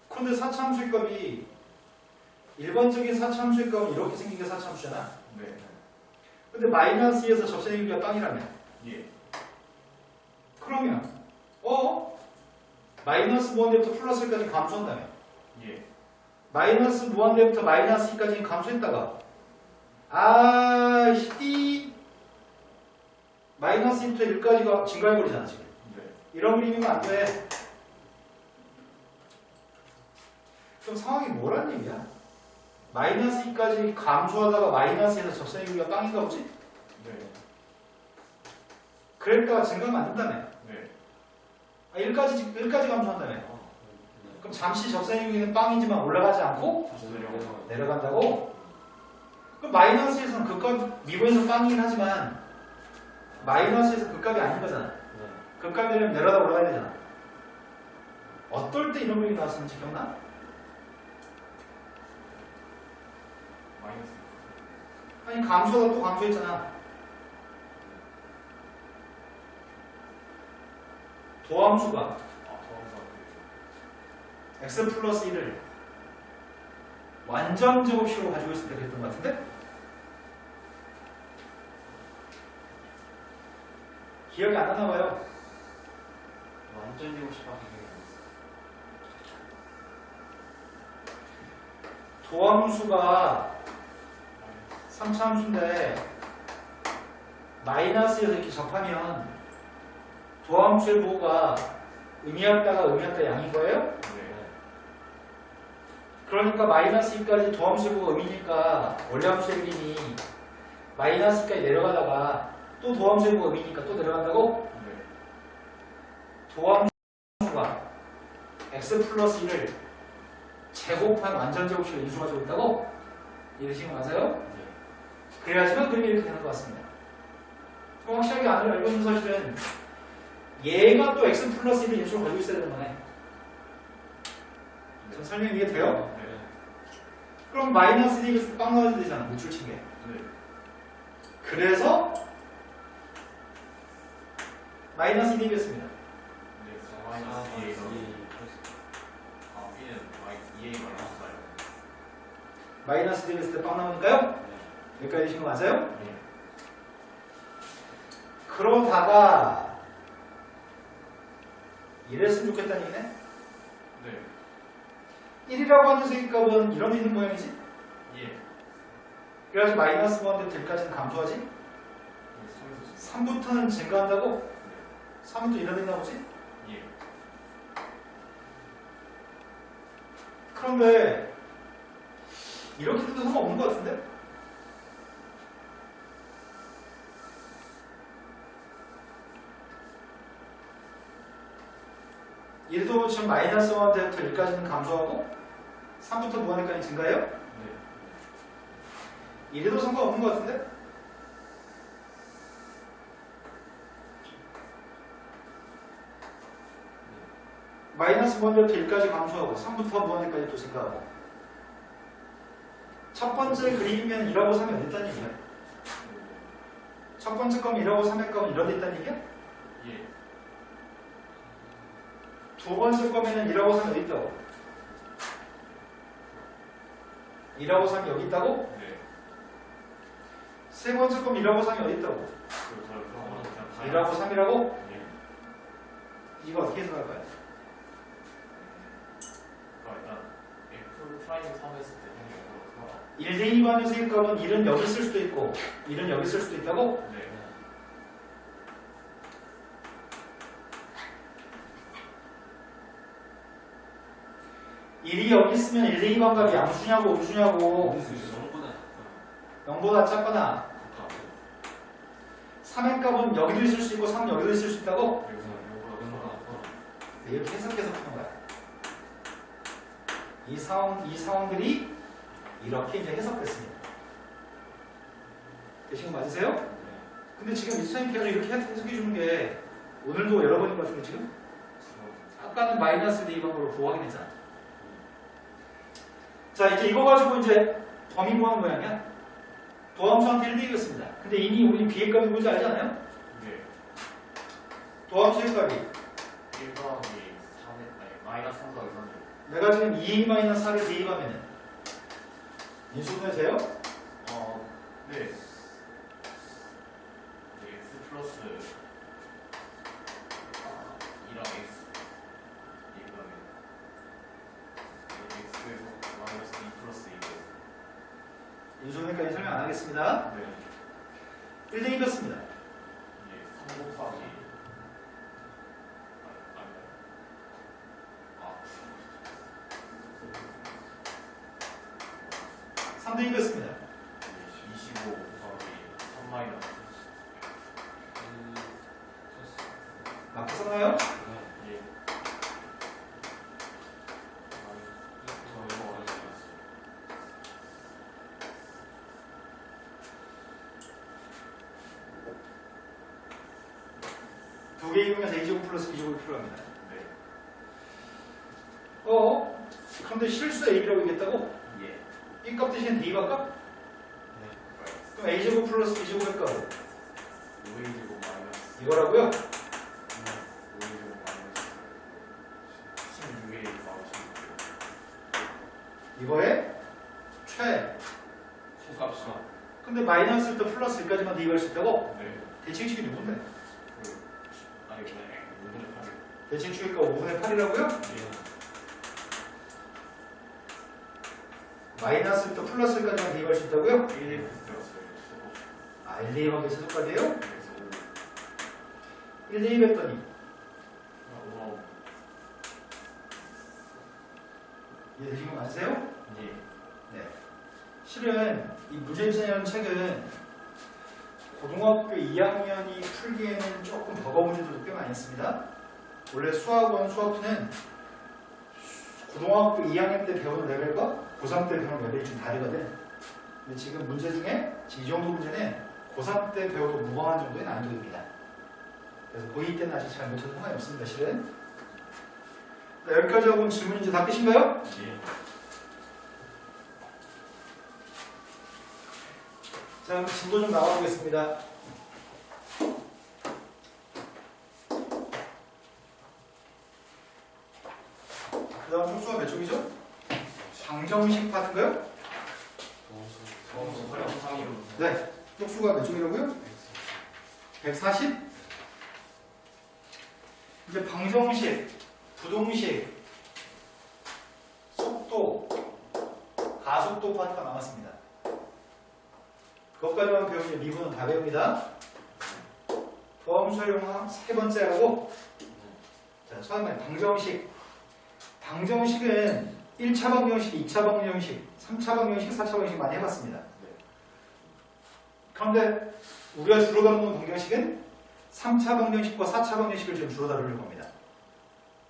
그런데 4차함수의 값이 일반적인 4차함수의 값은 이렇게 생긴 게 4차함수잖아. 근데 마이너스 2에서 접선의 기울기가 빵이라며. 그러면 마이너스 무한대부터 플러스 1까지 감소한다며. 마이너스 무한대부터 마이너스 2까지 감소했다가 마이너스 2부터 1까지가 증가해버리잖아 지금. 이런 그림이면 안 돼. 그럼 상황이 뭐란 얘기야? 마이너스 2까지 감소하다가 마이너스에서 접선의 기울기가 빵인가 보지? 그랬다가 증가하면 안 된다며. 1까지 감소한다며. 그럼 잠시 적산유기는 빵이지만 올라가지 않고 내려간다고? 그럼 마이너스에서는 극값, 미분에서 빵이긴 하지만 마이너스에서 극값이 아닌 거잖아. 극값이 되려면 내려다 올라가야 되잖아. 어떨 때 이런 얘기 나왔었는지 기억나? 마이너스. 아니 감소하다 또 감소했잖아. 도함수가 더함수가 x 플러스 1을 완전 제곱식으로 가지고 있을 때 그랬던 것 같은데? 기억이 안 나나 봐요. 완전 제곱식밖에 도함수가 3차 함수인데 마이너스에서 이렇게 접하면 도함수의 부호가 의미였다가 의미였다 양인 거예요? 네. 그러니까 마이너스 2까지 도함수의 부호가 의미니까 원래 함수의 그림이 마이너스까지 내려가다가 또 도함수의 부호가 의미니까 또 내려간다고? 네. 도함수가 x 플러스 1을 제곱한 완전 제곱식을 인수 가지고 있다고? 이해되시는 거 맞아요? 그래야지만 그림이 이렇게 되는 것 같습니다. 그럼 확실하게 알고 있는 사실은 얘가 또 x 플러스 1을 인수로 가지고 있어야 되는 거네. 전 설명 이해돼요? 네. 그럼 마이너스 1이 빵 나와야 되잖아. 무출 친 게. 네. 그래서 마이너스 1이겠습니다. 네. 마이너스 2에서 아, B는 EA 마이너스 4요. 마이너스 1이 있을 때 빵 나오니까요? 여기까지 되신 거 맞아요? 네. 그러다가 이랬으면 좋겠다는 얘기네? 네. 1이라고 하는 세기값은 이런 데 있는 모양이지? 예. 그래가지고 마이너스 1대 들까지는 감소하지? 3부터는 증가한다고? 3부터 이런 데 있나 보지? 예. 그런데 이렇게 돼도 상관없는 것 같은데? 얘도 지금 마이너스 1부터 1까지는 감소하고 3부터 무한대까지 증가해요? 네. 이래도 상관없는 것 같은데? 마이너스 1부터 1까지 감소하고 3부터 무한대까지 또 증가하고 첫 번째 그림이면 1하고 3이 어디 있다는 얘기야? 첫 번째 건 1하고 3의 값은 이런 데 있다는 얘기야? 예. 두 번째 거면은 1하고 3이 어디 있다고? 1하고 3이 여기 있다고? 네. 세 번째 거면 1하고 3이 어디 있다고? 그리고 저를 그냥 1하고 3이라고? 예. 이거 어떻게 해석할 거야? 그러니까 일단 F 프라임 3 했을 때 그거 1대2 반의 세기값은 1은 여기 쓸 수도 있고 1은 여기 쓸 수도 있다고? 네. 1이 여기 있으면 1대2 반값이 양수냐고 음수냐고 영보다 0보다 작거나 3의 값은 여기도 있을 수 있고 3은 여기도 있을 수 있다고? 이렇게 해석해서 푸는 거야. 이 상황들이 이렇게 이제 해석됐습니다. 되신 거 맞으세요? 근데 지금 이수생님께서 이렇게 해석해 주는 게 오늘도 여러 번인 것 같은데 지금? 아까는 마이너스 대입방으로 구하게 됐잖아. 자, 이제 이거 가지고 이제 범위 구하는 모양이야. 도함수한테 1대이겼습니다. 근데 이미 우리 B의 값이 뭔지 알잖아요? 네. 도함수의 값이 1 더하기 3에 아니 마이너스 3 더하기 3. 내가 지금 2a-4를 대입하면 인수분해 돼요? 네. 네. X 플러스 2랑 X 이거는 X에서 마이너스 2 플러스 2고 인수분해까지 설명 안 하겠습니다. 네. 1대이겼습니다. 예, 3 곱하기 아, 3대이겼습니다. 25 곱하기 3 마이너스 맞게 썼나요? 예. 5대2분에서 a제곱 플러스 b제곱이 필요합니다. 네. 그런데 실수 ab라고 얘기했다고? 예. b 값 대신 d 바꿔? 그럼 a제곱 플러스 b제곱의 값은 5a 제곱 마이너스 이거라고요? 5a 제곱 마이너스 16a 마이너스 이거의 최. 최소값이요. 근데 마이너스일 때 플러스 1까지만 대입할 수 있다고? 네. 대칭축이 누군데? 아니 그냥 5분의 8. 대칭축이니까 5분의 8이라고요? 예. 마이너스일 때 플러스 1까지만 대입할 수 있다고요? 1에 들었어요. 아, 1 대입하기 최소값이에요? 그래서 1 대입했더니 5. 이해되신 거 맞으세요? 예. 네. 실은 이 문제집산이라는 책은 고등학교 2학년이 풀기에는 조금 버거운 문제들도 꽤 많이 있습니다. 원래 수학원, 수학2는 고등학교 2학년 때 배우는 레벨과 고3 때 배우는 레벨이 좀 다르거든. 근데 지금 문제 중에 이 정도 문제는 고3 때 배워도 무방한 정도의 난이도입니다. 그래서 고2 때는 아직 잘 못해도 상관이 없습니다. 실은. 자, 여기까지 하고 질문 이제 다 끝인가요? 예. 자, 그럼 진도 좀 나와보겠습니다. 그 다음 촉수가 몇 쪽이죠? 방정식 파트인가요? 네. 촉수가 몇 쪽이라고요? 140? 이제 방정식, 부동식, 속도, 가속도 파트가 남았습니다. 그것까지만 배우면 미분은 다 배웁니다. 보험 설용 세 번째 하고, 자, 처음에 방정식. 방정식은 1차 방정식, 2차 방정식, 3차 방정식, 4차 방정식 많이 해봤습니다. 그런데 우리가 주로 다루는 방정식은 3차 방정식과 4차 방정식을 지금 주로 다루려고 합니다.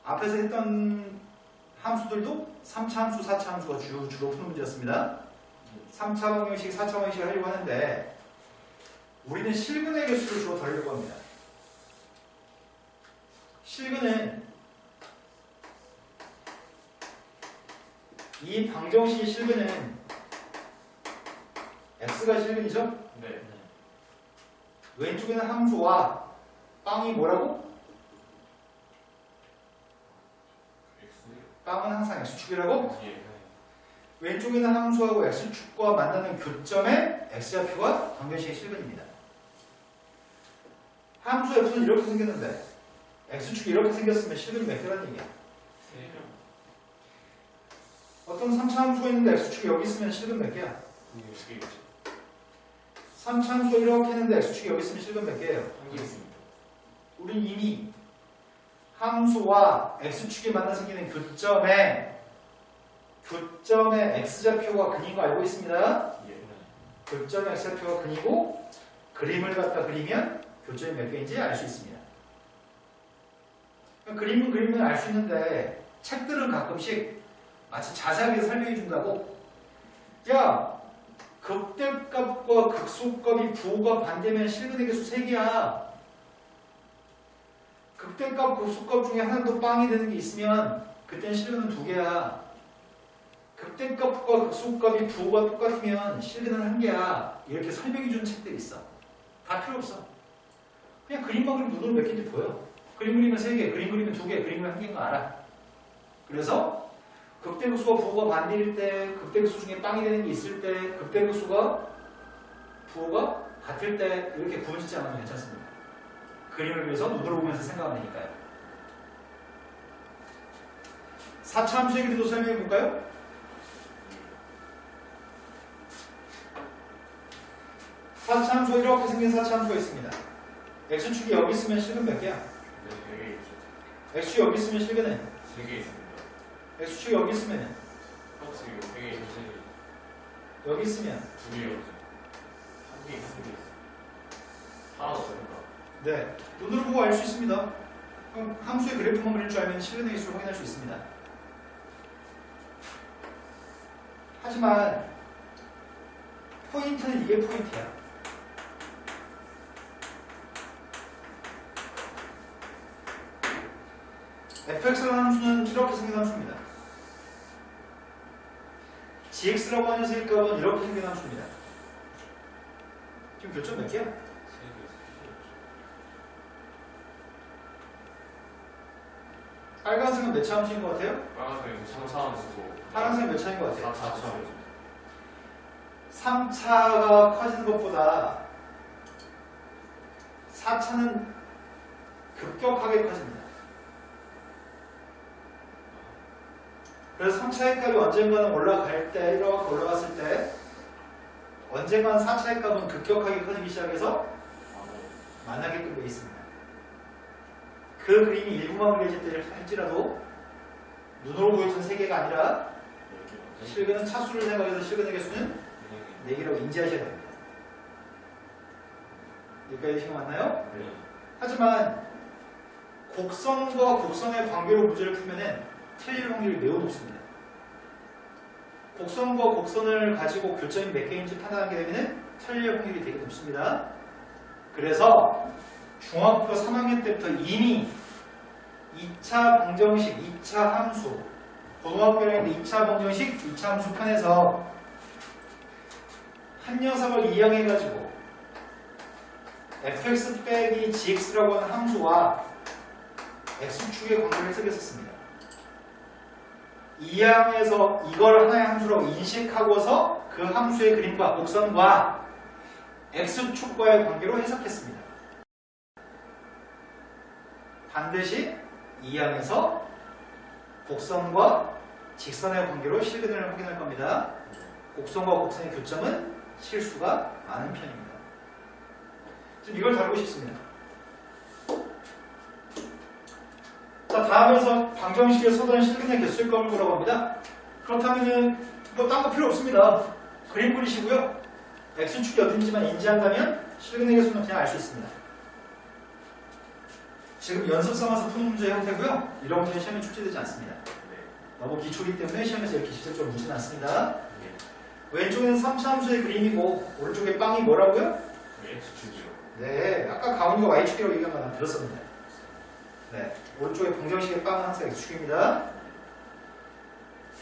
앞에서 했던 함수들도 3차 함수, 4차 함수가 주로 푸는 문제였습니다. 3차 방정식, 4차 방정식을 하려고 하는데 우리는 실근의 개수를 주로 다루려고 합니다. 실근은 이 방정식의 실근은 x가 실근이죠? 네. 왼쪽에는 함수와 빵이 뭐라고? X. 빵은 항상 x축이라고? 예. 왼쪽에는 함수하고 x축과 만나는 교점에 x좌표가 방정식의 실근입니다. 함수 f는 이렇게 생겼는데 x축이 이렇게 생겼으면 실근이 몇 개라는 얘기야? 어떤 3차 함수가 있는데 x축이 여기 있으면 실근 몇 개야? 3차 함수가 이렇게 했는데 x축이 여기 있으면 실근 몇 개예요? 있습니다. 우린 이미 함수와 x축이 만나 생기는 교점에 x좌표가 근인 거 알고 있습니다. 예. 교점의 x좌표가 근이고 그림을 갖다 그리면 교점이 몇 개인지 알 수 있습니다. 그림은 그리면 알 수 있는데 책들은 가끔씩 마치 자세하게 설명해 준다고 야 극대값과 극소값이 부호가 반대면 실근의 개수 3개야. 극대값, 극소값 중에 하나도 빵이 되는 게 있으면 그때는 실근은 2개야. 극대값과 극소값이 부호가 똑같으면 실근은 1개야. 이렇게 설명해 주는 책들이 있어. 다 필요 없어. 그냥 그림만 그리면 눈으로 몇 개인지 보여. 그림 그리면 3개, 그림 그리면 2개, 그림 그리면 1개인 거 알아. 그래서 극대극소가 부호가 반대일 때, 극대극소 중에 빵이 되는 게 있을 때, 극대극소가 부호가 같을 때 이렇게 구분 짓지 않아도 괜찮습니다. 그림을 그려서 눈으로 보면서 생각하면 되니까요. 4차 함수의 길이도 설명해 볼까요? 4차 함수가 이렇게 생긴 4차 함수가 있습니다. x축이 여기 있으면 실근 몇 개야? 네, 3개 있죠. x축이 여기 있으면 실근은 3개 있습니다. x축이 여기 있으면 확실히 3개 있죠. 여기 있으면 2개요. 3개 있습니다. 하나 더 됩니다. 네, 눈으로 보고 알 수 있습니다. 그럼 함수의 그래프만 그릴 줄 알면 실근의 개수를 확인할 수 있습니다. 하지만 포인트는 이게 포인트야. fx라는 함수는 이렇게 생긴 함수입니다. gx라고 하는 녀석의 값은 이렇게 생긴 함수입니다. 지금 교점 몇 개야? 빨간색은 몇 차 함수인 것 같아요? 빨간색은 3차함수고 파란색은 몇 차인 것 같아요? 4차. 3차가 커지는 것보다 4차는 급격하게 커집니다. 그래서 3차의 값이 언젠가는 올라갈 때, 이렇게 올라갔을 때 언젠가는 4차의 값은 급격하게 커지기 시작해서 만나게끔 되어 있습니다. 그 그림이 일부만 그려질 때 할지라도 눈으로 보여주는 세계가 아니라 실근은 차수를 생각해서 실근의 개수는 4개라고 인지하셔야 됩니다. 여기까지 시간 맞나요? 네. 하지만 곡선과 곡선의 관계로 문제를 풀면은 틀릴 확률이 매우 높습니다. 곡선과 곡선을 가지고 교점이 몇 개인지 판단하게 되면 틀릴 확률이 되게 높습니다. 그래서 중학교 3학년 때부터 이미 2차 방정식, 2차 함수, 고등학교라는 2차 방정식, 2차 함수 편에서 한 녀석을 이용해가지고 fx 빼기 gx라고 하는 함수와 x축의 관계를 해석했었습니다. 이 항에서 이걸 하나의 함수라고 인식하고서 그 함수의 그림과 곡선과 x축과의 관계로 해석했습니다. 반드시 이 항에서 곡선과 직선의 관계로 실근을 확인할 겁니다. 곡선과 곡선의 교점은 실수가 많은 편입니다. 지금 이걸 다루고 싶습니다. 자, 다음에서 방정식에 서던 실근의 개수의 값을 보라고 합니다. 그렇다면은 뭐 딴 거 필요 없습니다. 그림 그리시고요. x축이 어딘지만 인지한다면 실근의 개수는 그냥 알 수 있습니다. 지금 연습 삼아서 푸는 문제 형태고요. 이런 문제는 시험에 출제되지 않습니다. 너무 기초이기 때문에 시험에서 이렇게 직접적으로 묻지는 않습니다. 왼쪽에는 3차 함수의 그림이고 오른쪽에 빵이 뭐라고요? x축이요. 네, 아까 가운데가 y축이라고 얘기한 거 난 들었었는데. 네, 오른쪽에 방정식의 빵은 항상 x축입니다.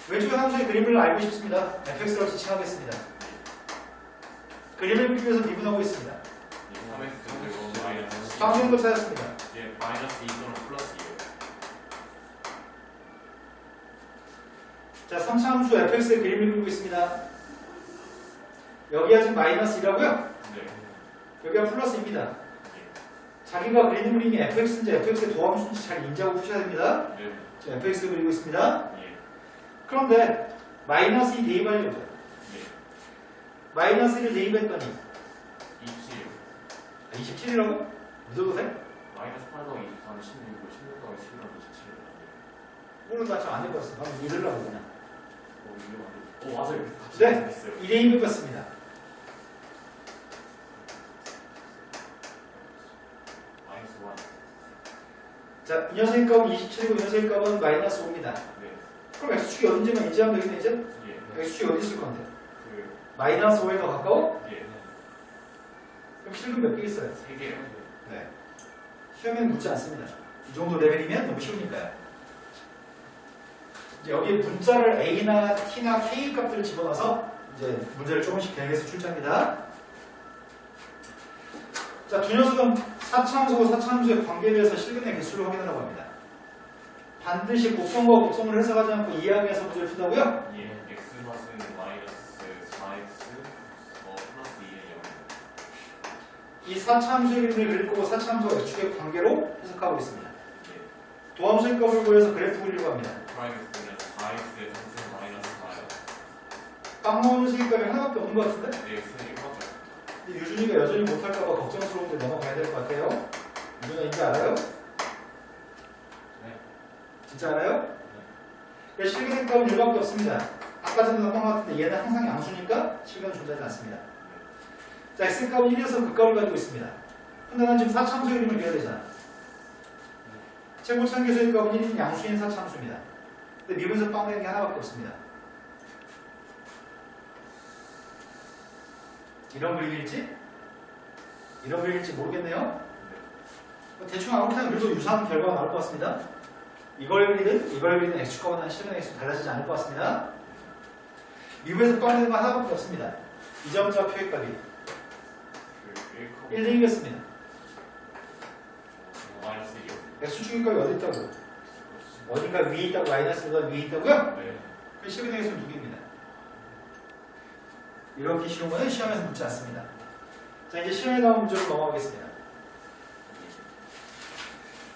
왼쪽의 함수의 그림을 알고 싶습니다. fx라고 지칭하겠습니다. 그림을 그리기 위해서 미분하고 있습니다. 3x 그리고 마이너스 방정식 값 찾았습니다. 예, 마이너스 2 또는 플러스 2요. 자, 3차 함수 fx의 그림을 그리고 있습니다. 여기가 지금 마이너스 2라고요? 네. 여기가 플러스 2입니다. 자기가 그리는 그림이 fx인지 fx의 도함수인지 잘 인지하고 푸셔야 됩니다. 네. 자, fx를 그리고 있습니다. 예. 그런데 마이너스 2 대입하려고 예. 마이너스 1을 대입했더니 27이요. 27이라고? 믿어도 돼? 마이너스 8 더하기 24는 16이고 16 더하기 11은 27이요. 모르는 거 같지만 안될 것 같습니다. 한번 이러려고 그냥. 오, 맞아요. 네. 있어요. 2 대입을 받습니다. 마이너스 1. 자, 이 녀석의 값은 27이고 이 녀석의 값은 마이너스 5입니다. 네. 그럼 x축이 어딘지만 인지하면 되겠네, 이제? 예. x축이 어디 있을 건데? 그, 마이너스 5에 더 가까워? 예. 그럼 실근 몇 개 있어요? 3개요. 네. 시험에는 묻지 않습니다. 이 정도 레벨이면 너무 쉬우니까요. 이제 여기에 문자를 A나 T나 K 값들을 집어넣어서 이제 문제를 조금씩 변형해서 출제합니다. 자, 두 녀석은 4차 함수와 4차 함수의 관계에 대해서 실근의 개수를 확인하라고 합니다. 반드시 곡선과 곡선을 해석하지 않고 이해하면서 문제를 푼다고요? 예. x 맛은 마이너스 4x 플러스 2의 0. 이 4차 함수의 그림을 그릴 거고 4차 함수와 x축의 관계로 해석하고 있습니다. 예. 도함수의 값을 구해서 그래프 그리려고 합니다. 프라이머스는 4x의 상승 마이너스 4요. 빵 나오는 녀석의 값이 하나밖에 없는 것 같은데? 네, x는 1번째. 근데 유준이가 여전히 못할까봐 걱정스러운데 넘어가야 될 것 같아요. 유준아 인지 알아요? 네. 진짜 알아요? 네. 실근의 값은 1밖에 없습니다. 아까 전에 나온 것 같은데 얘는 항상 양수니까 실근은 존재하지 않습니다. 자, x 값은 1이어서 그 값을 가지고 있습니다. 근데 난 지금 4차 함수의 그림을 그려야 되잖아. 최고차계수의 값은 1인 양수인 4차 함수입니다. 근데 미분에서 빵 되는 게 하나밖에 없습니다. 이런 그림일지? 이런 그림일지 모르겠네요. 대충 아무렇게나 그래도 유사한 결과가 나올 것 같습니다. 이걸 그리든 x축하고는 실은 x축 달라지지 않을 것 같습니다. 미분에서 꺼내는 건 하나밖에 없습니다. 이 점자 표의 값이 1 등이겠습니다. 마이너스 1이요. x축의 값이 어디 있다고? 어딘가 위에 있다고, 마이너스가 위에 있다고요? 네. 그 실은 x는 2개입니다. 이렇게 쉬운 거는 시험에서 묻지 않습니다. 자, 이제 시험에 나온 문제로 넘어가겠습니다.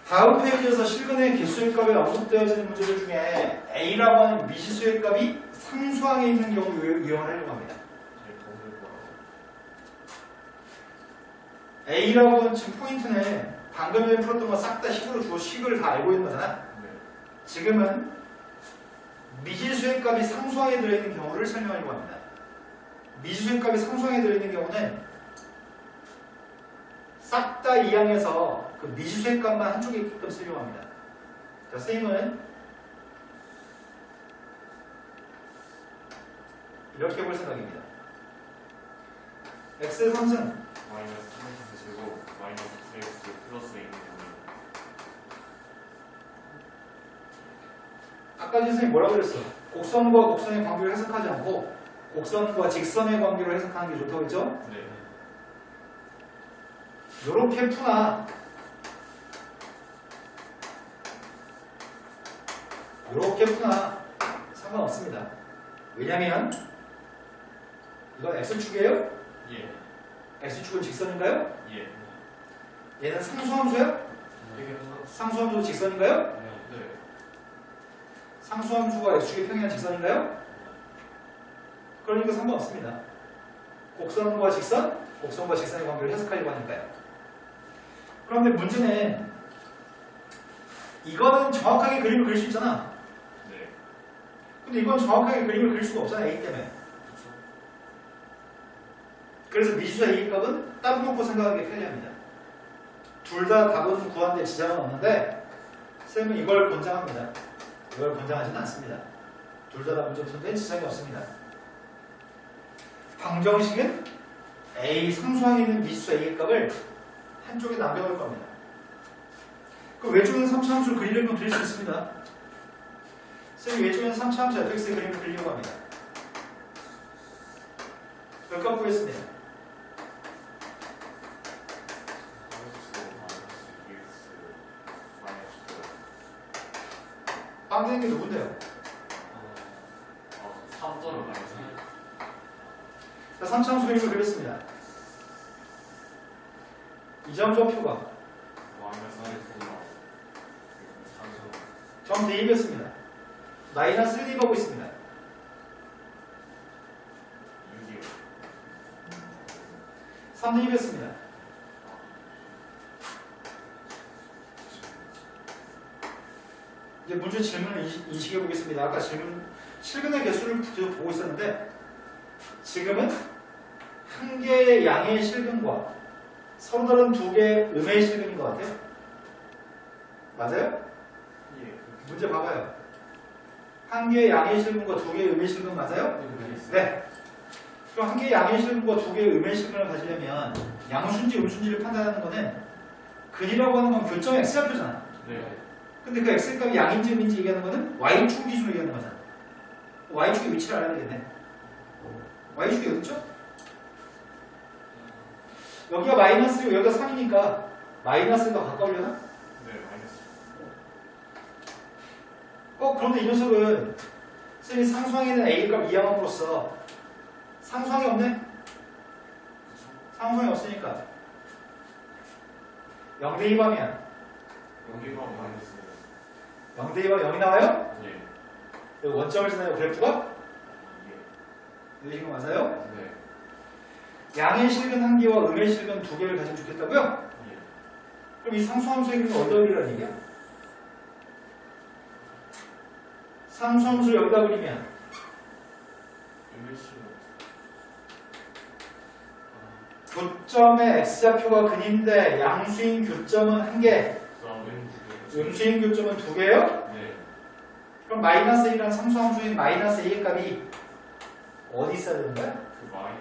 다음 페이지에서 실근의 개수의 값에 언급되어지는 문제들 중에 A라고 하는 미지수의 값이 상수항에 있는 경우 이용을 하려고 합니다. A라고 하는 지금 포인트는 방금 전에 풀었던 거 싹 다 식으로 주어 식을 다 알고 있는 거잖아. 네. 지금은 미지수의 값이 상수항에 들어있는 경우를 설명하려고 합니다. 미지수의 값이 상수항에 들어있는 경우는 싹 다 이항해서 그 미지수의 값만 한쪽에 있게끔 쓰려고 합니다. 자, 선생님은 이렇게 볼 생각입니다. x의 3승 마이너스 3x 제곱 마이너스 9x 플러스 있는 경우. 아까 선생님이 뭐라고 그랬어? 곡선과 곡선의 관계를 해석하지 않고 곡선과 직선의 관계를 해석하는 게 좋다고 했죠? 네. 요렇게 푸나 요렇게 푸나 상관없습니다. 왜냐면 이건 x축이에요? 예. x축은 직선인가요? 예. 얘는 상수함수예요? 상수함수 직선인가요? 네. 상수함수가 x축의 평행한 직선인가요? 그러니까 상관없습니다. 곡선과 직선, 곡선과 직선의 관계를 해석하려고 하니까요. 그런데 문제는 이거는 정확하게 그림을 그릴 수 있잖아. 네. 근데 이건 정확하게 그림을 그릴 수가 없잖아, A 때문에. 그래서 미지수 A의 값은 따로 놓고 생각하기 편리합니다. 둘 다 답은 구하는데 지장은 없는데 쌤은 이걸 권장합니다. 이걸 권장하지는 않습니다. 둘 다 문제 푸는데 지장이 없습니다. 방정식은 A 상수항에 있는 미지수 A의 값을 한쪽에 남겨놓을 겁니다. 그 외주는 3차함수를 그리려면 그릴 수 있습니다. 쌤이 외주는 3차함수 fx의 그림을 그리려고 합니다. 몇 값 구했습니다. 빵 되는 게 누군데요? 3점을 마이너스 자, 3차함수 그림을 그렸습니다. 이 점점 표가 마이너스 3 점 대입했습니다. 마이너스 1 대입하고 있습니다. 6이요. 3 대입했습니다. 이제 문제 질문을 인식해 보겠습니다. 아까 질문 실근의 개수를 계속 보고 있었는데 지금은 한 개의 양의 실근과 서로 다른 두 개의 음의 실근인 것 같아요. 맞아요? 예. 문제 봐봐요. 한 개의 양의 실근과 두 개의 음의 실근 맞아요? 네. 그럼 한 개의 양의 실근과 두 개의 음의 실근을 가지려면 양수인지 음수인지를 판단하는 거는 근이라고 하는 건 교점 x좌표잖아. 네. 근데 그 x값이 양인지 음인지 얘기하는 거는 y축 기준으로 얘기하는 거잖아. y축의 위치를 알아야 되겠네. y축이 어디 있죠? 여기가 마이너스고 여기가 3이니까 마이너스가 가까우려나? 네, 마이너스. 그런데 이 녀석은 쌤이 상수항에 있는 A값 이항함으로써 상수항이 없네? 상수항이 없으니까 0대 2하면 여기가 마이너스. 0대 2하면 0이 나와요? 예. 여기 원점을 지나요 그래프가? 예. 이거 맞아요? 네. 양의 실근 한 개와 음의 실근 두 개를 가지면 좋겠다고요? 예. 그럼 이 상수함수의 그림을 어디다 그리라는 얘기야? 상수함수를 여기다 그리면 교점의 x좌표가 근인데 양수인 교점은 한 개, 음수인 교점은 두 개예요? 네. 그럼 마이너스 1이란 상수함수인 마이너스 A의 값이 어디 있어야 되는 거야? 그 마이.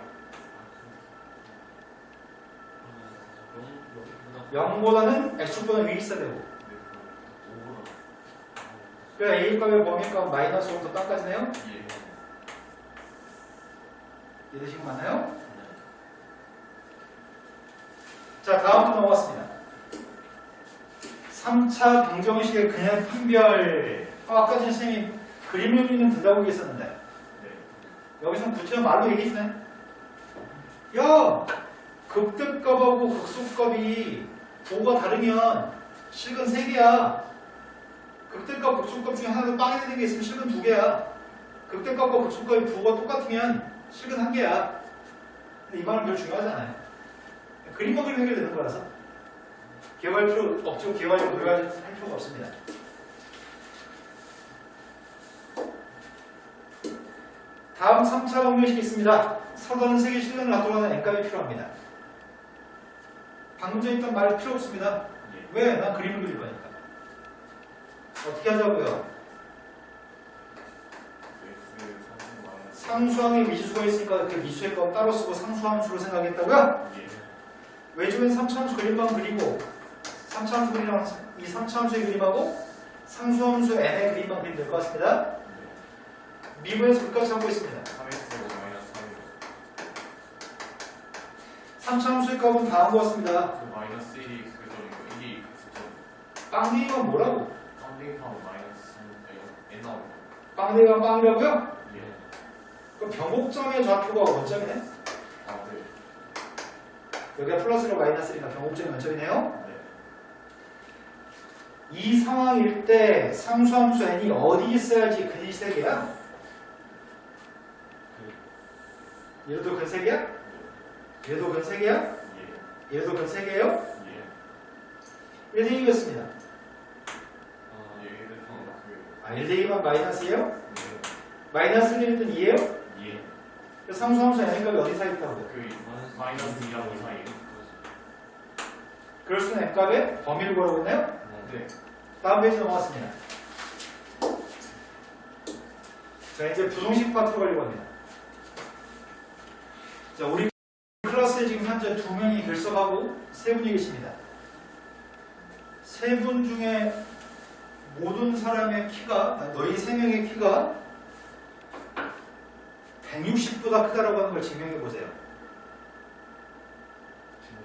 0보다는 x축보다 위에 있어야 되고 그래 A값의 범위값 마이너스 5부터 땅까지네요. 예. 이해되신 거 맞나요? 자, 다음 또 넘어갔습니다. 3차 방정식의 그냥 판별. 아까 전에 선생님이 그림을 그리면 된다고 얘기했었는데 네. 여기서는 구체적 말로 얘기해주네. 야! 극대값하고 극소값이 부호가 다르면 실근 3개야. 극대값, 극소값 중에 하나도 빵이 되는 게 있으면 실근 2개야. 극대값과 극소값의 부호가 똑같으면 실근 1개야. 근데 이 말은 별로 중요하지 않아요. 그림만 그리면 해결되는 거라서 기억할 필요 없죠. 기억하려고 노력할 필요가 없습니다. 다음 3차 방정식이 있습니다. 서다는 세개 실근을 놔두고는 n값이 필요합니다. 방금 전에 했던 말 필요 없습니다. 예. 왜? 난 그림을 그릴 거니까. 어떻게 하자고요? x 3 마이너스. 상수항에 미지수가 있으니까 그 미수의 값 따로 쓰고 상수함수로 생각했다고요? 예. 외주엔 3차함수 그림만 그리고 3차함수 그림이랑 이 3차함수의 그림하고 상수함수 n의 그림만 그리면 될 것 같습니다. 미분에서 끝까지 잡고 있습니다. 3x 마이너스 3차함수의 값은 다음 것 같습니다. 3. 그 마이너스 1이 그 점이고 1이 그 점. 빵댕이가 뭐라고? 쌍둥이하고 마이너스 3. n 나오고. 빵댕이가 빵이라고요? 예. 그럼 변곡점의 좌표가 원점이네? 아, 네. 여기가 플러스로 마이너스니까 변곡점이 원점이네요? 네. 이 상황일 때 상수함수 n이 어디 있어야지 근이 3개야? 얘도 근 3개야? 얘도 근 3개야? 예. 얘도 근 3개예요? 예. 1대2였습니다. 얘를 그. 아, 1대2만 마이너스예요? 네. 마이너스 1은 2예요? 예. 상수함수 n 값이 어디 사 있다고요? 그 마이너스 2라고 사이. 그럴 수는 n 값의 범위를 구하고 있나요? 네. 다음 페이지 넘어갔습니다. 자, 이제 부동식 파트로 가려고 합니다. 자, 우리 클래스에 지금 현재 2명이 결석하고 3분이 계십니다. 3분 중에 모든 사람의 키가, 너희 3명의 키가 160보다 크다라고 하는 걸 증명해 보세요.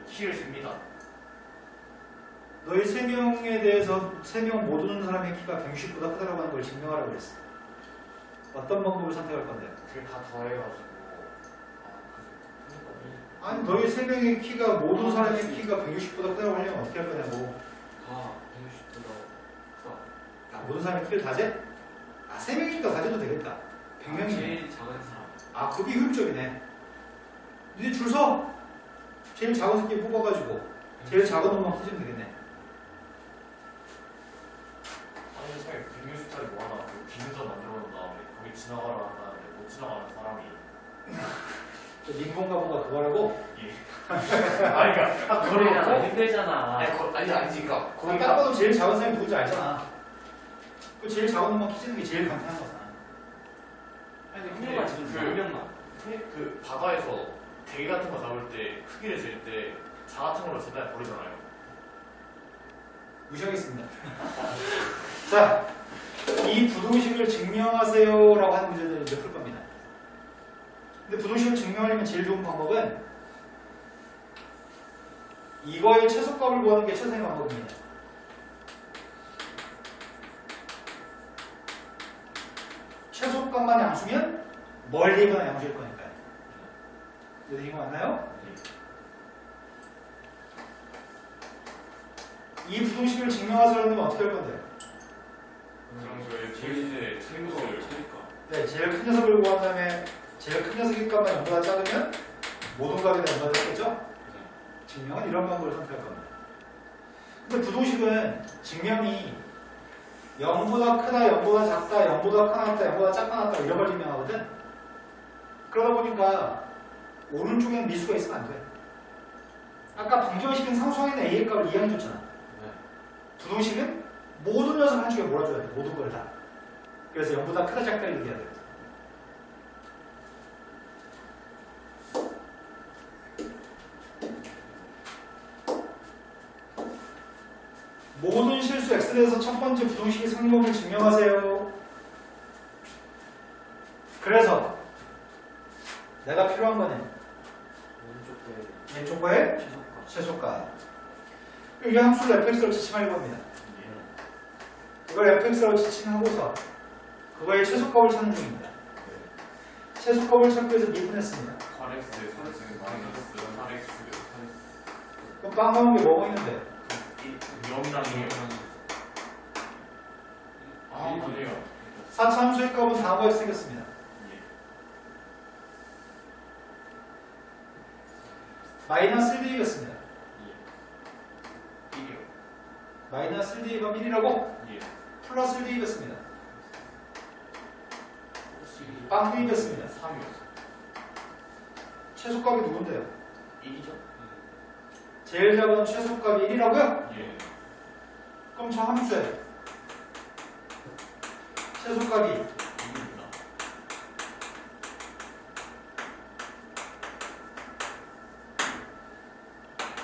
키를 셉니다. 너희 3명에 대해서 3명 모든 사람의 키가 160보다 크다라고 하는 걸 증명하라고 그랬어. 어떤 방법을 선택할 건데요? 그게 다 더해가지고. 아니, 너희 3명의 키가 모든 사람의 키가 160보다 크다고 하려면 어떻게 할 거냐고. 다 160보다 모든 사람의 키를 다 재? 아, 3명이니까 다 재도 되겠다. 100명이네. 제일 작은 사람. 아, 그게 효율적이네. 니네 줄 서. 제일 작은 새끼 뽑아가지고 제일 작은 놈만 키우면 되겠네. 아니, 차라리 160짜리 뭐 하나 그 기능서 만들어 놓은 다음에 거기 지나가라 한다는데 못 지나가는 사람이. 링본가 뭔가 그거라고? 예. 아니, 그러니까 그러잖아. 힘들잖아. 아니지, 그러니까 딱 거기가 봐도 제일 작은 사람이 누군지 알잖아. 그 제일 작은 놈만 키우는 게 제일 간단한 거잖아. 아니 형님만 지금 그- 몇 명만. 그 바다에서 대게 같은 거 잡을 때 크기를 잴 때 자가통으로 재단에 버리잖아요. 무시하겠습니다. 자, 이 부동식을 증명하세요라고 하는 문제들을 이제 풀 겁니다. 근데 부동식을 증명하려면 제일 좋은 방법은 이거의 최소값을 구하는 게 최선의 방법입니다. 최소값만 양수면 멀리 있거나 양수일 거니까요. 이거 맞나요? 이 부동식을 증명하세요라면 어떻게 할 건데요? 그럼 그 제일 최고를 네, 제일 큰 녀석을 구한 다음에 제일 큰 녀석의 값만 0보다 작으면 모든 값이 0보다 작겠죠? 증명은 이런 방법을 선택할 겁니다. 근데 부동식은 증명이 0보다 크다, 0보다 작다, 0보다 크다, 0보다 작다, 낫다 이런 걸 증명하거든. 그러다 보니까 오른쪽에는 미수가 있으면 안 돼. 아까 방정식은 상수항에는 A의 값을 이해해줬잖아. 부동식은 모든 녀석 한쪽에 몰아줘야 돼. 모든 걸 다. 그래서 0보다 크다, 작다 이렇게 해야 돼. 모든 실수 x에 대해서 첫 번째 부동식의 성립법을 증명하세요. 그래서 내가 필요한 거는 오른쪽 거에 왼쪽 거에 최소값. 최소값. 이 함수를 fx로 지칭할 겁니다. 이걸 fx로 지칭하고서 그거의 최소값을 찾는 중입니다. 최소값을 찾기 위해서 미분했습니다. 8x 3x 마이너스 4x 그럼 빵 나온 게 뭐가 있는데? 0이랑 2랑 아니에요. 4차 함수의 값은 다음과 같이 생겼습니다. 마이너스 1d이겠습니다. 마이너스 1d가 1이라고 플러스 1d이겠습니다. 빵 1이겠습니다. 3이요. 최소값이 누군데요? 1이죠? 제일 작은 최소값이 1이라고요? 예. 그럼 저 함수에 최소값이 2입니다.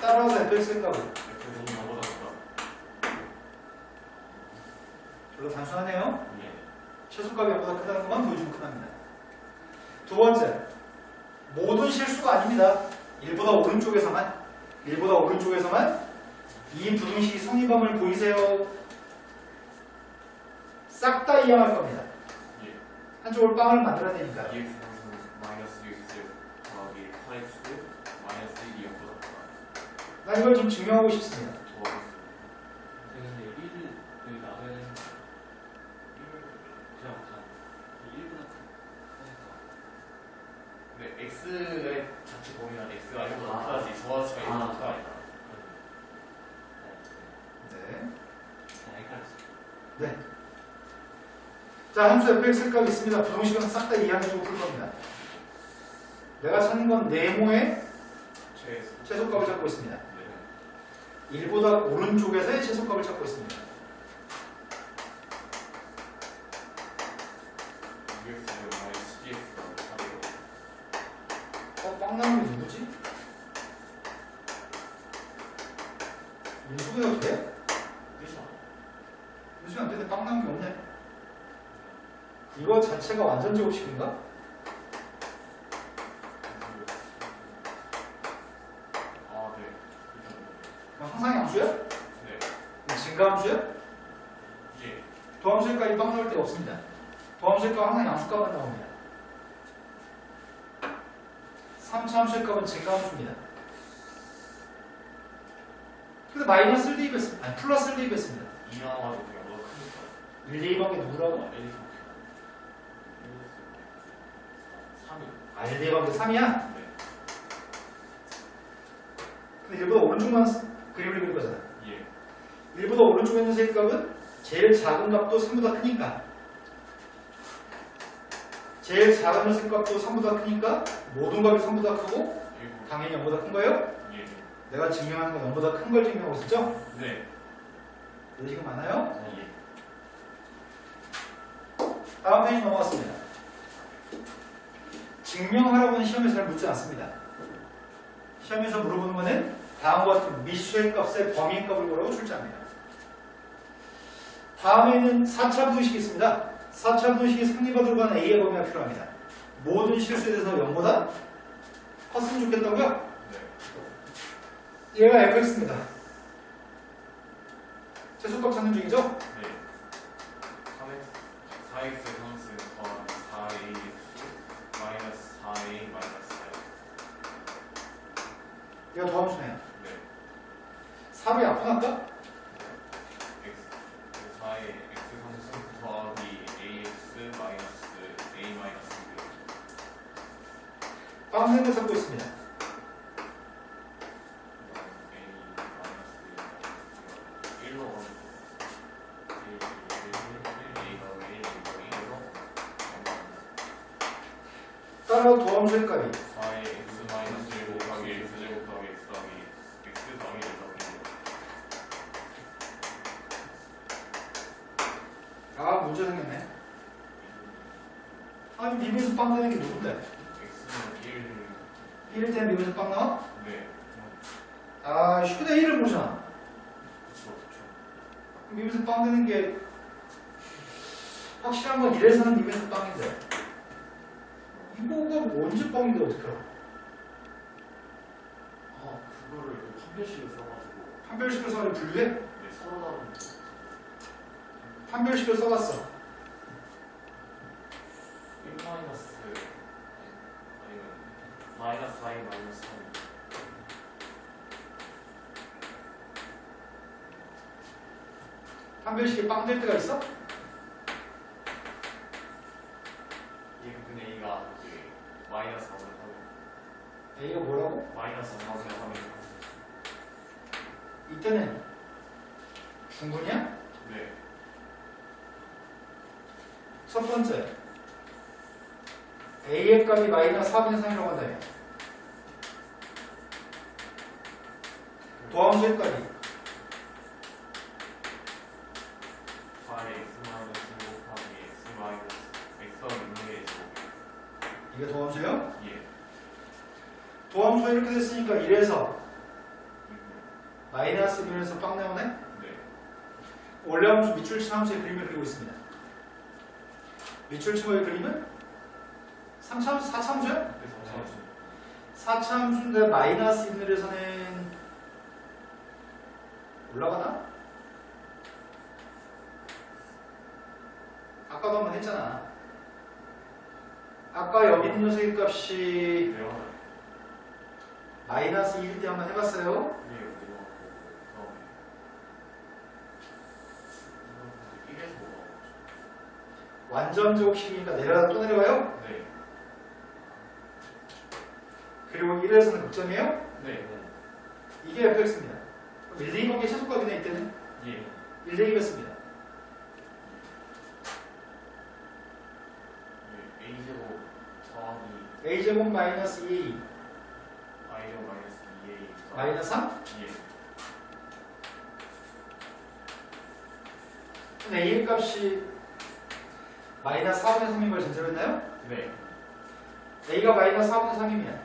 따라서 fx의 값은 F 너무 나보다 별로 단순하네요. 예. 최소값이 0보다 크다는 것만 보여주면 끝납니다. 두 번째, 모든 실수가 아닙니다. 1보다 오른쪽에서만 이 부등식이 성립함을 보이세요. 싹 다 이양할 겁니다. 예. 한쪽으로 빵을 만들어내니까. 2x 마이너스 6x 더하기 4x 마이너스 1이 0보다 나 이걸 좀 증명하고 싶습니다. 더하겠습니다. 근데 1을 여기 나가야 되는 거 그냥 다 1보다 크니까. 근데 x의 자체 범위가 x가 1보다 크다지 저 자체가 1보다 크다 아니다. 네. 헷갈렸어. 자, 함수 fx의 값이 있습니다. 부등식은 싹 다 이양해주고 풀 겁니다. 내가 찾는 건 네모의 최소값을 찾고 있습니다. 1보다 오른쪽에서의 최소값을 찾고 있습니다. 빵 나온 게 누구지? 민수가 돼? 민수가 안 되는데 빵 나온 게 없네. 이거 자체가 완전 제곱식인가? 그럼 항상 함수야? 증가함수야? 도함수의 값이 빵 나올 데가 없습니다. 도함수의 값은 항상 양수값만 나옵니다. 3차 함수의 값은 증가함수입니다. 근데 마이너스 1 대입했습니다. 아니 플러스 1 대입했습니다. 1 대입한 게 누구라고? 1 대입한 게 3이야? 근데 1보다 오른쪽만 그림을 그릴 거잖아. 1보다 오른쪽에 있는 세 값은 제일 작은 값도 3보다 크니까 제일 작은 녀석 값도 3보다 크니까 모든 값이 3보다 크고 당연히 0보다 큰 거예요? 내가 증명하는 건 0보다 큰 걸 증명하고 있었죠? 네. 지금 많아요? 다음 페이지 넘어갔습니다. 증명하라고는 시험에서 잘 묻지 않습니다. 시험에서 물어보는 거는 다음과 같은 미수의 값의 범위값을 보라고 출제합니다. 다음에 있는 4차 부등식이 있습니다. 4차 부등식이 성립하도록 하는 A의 범위가 필요합니다. 모든 실수에 대해서 0보다 컸으면 좋겠다고요? 얘가 fx입니다. 최소값 찾는 중이죠? 4x 3x 더하기 4ax 마이너스 4a 마이너스 4. 얘가 더함수네요. 3이 앞으로할까? x4의 x 3x 더하기 ax 마이너스 a 마이너스 2. 빵생을 찾고 있습니다. 따라서 도함수의 값이 4의 x 마이너스 1 곱하기 x 제곱 더하기 x 더하기 x 더하기 1 더하기 아 문제 생겼네. 아니 미분에서 빵 되는 게 누군데? x는 1일 때는 미분에서 빵 나와? 1. 네. 아 10분의 1을 모르잖아. 그쵸. 미분에서 빵 되는 게 확실한 건 이래서는 미분에서 빵인데 이거가 언제 빵인데 어떻게 알아? 아 그거를 그 판별식을 써가지고 판별식을 써서 분류해? 네, 서로 다른 판별식을 써봤어. 1 마이너스 아니면 마이너스 4 마이너스 3 판별식이 빵 될 때가 있어? 예, 근데 A가 그 마이너스 4분의 3 A가 뭐라고? 마이너스 4분의 3이에요. 이때는 중분이야? 네. 첫 번째 A의 값이 마이너스 4분의 3이라고 한다면 도함수의 값이 4의 x 마이너스 1 곱하기 x 마이너스 x와 6의 제곱. 이게 도함수예요? 예. 도함수가 이렇게 됐으니까 이래서 마이너스 1에서 빵 나오네? 네. 원래 함수 밑줄친 함수의 그림을 그리고 있습니다. 밑줄친의 그림은 3차함수, 4차함수야? 그래서 4차함수인데 마이너스 1에서는 올라가나? 아까도 한번 했잖아. 아까 여기 있는 녀석의 값이 내려가요. 마이너스 2일 때 한번 해봤어요? 네, 내려가고 그다음에 1에서 올라가고. 완전 제곱식이니까 내려가다 또 내려가요? 네. 그리고 1에서는 극점이에요? 네. 이게 fx입니다. 1, 2, 관계 최소값이네 이때는 예. 1, 2겠습니다. 예. A제곱 더하기 a제곱 마이너스 2 I제곱 마이너스 2A 마이너스 3? 예. 근데 a의 값이 마이너스 4분의 3인 걸 전제로 했나요? 네. a가 마이너스 4분의 3이면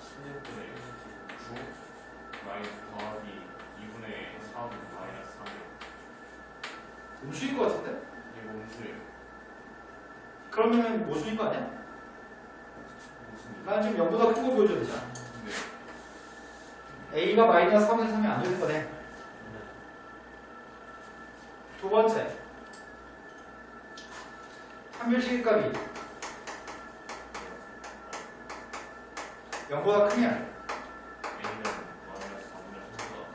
16분의 9 마이너스 더하기 2분의 3 마이너스 3 음수인 것 같은데? 이게 뭔수예요? 그러면 모수인 거 아니야? 무슨 난 지금 0보다 큰 거 보여줘야 되잖아. 네. a가 마이너스 4분의 3이 안 되는 거네. 두 번째 판별식의 값이 0보다 크냐? A는 마이너스 4분의 3보다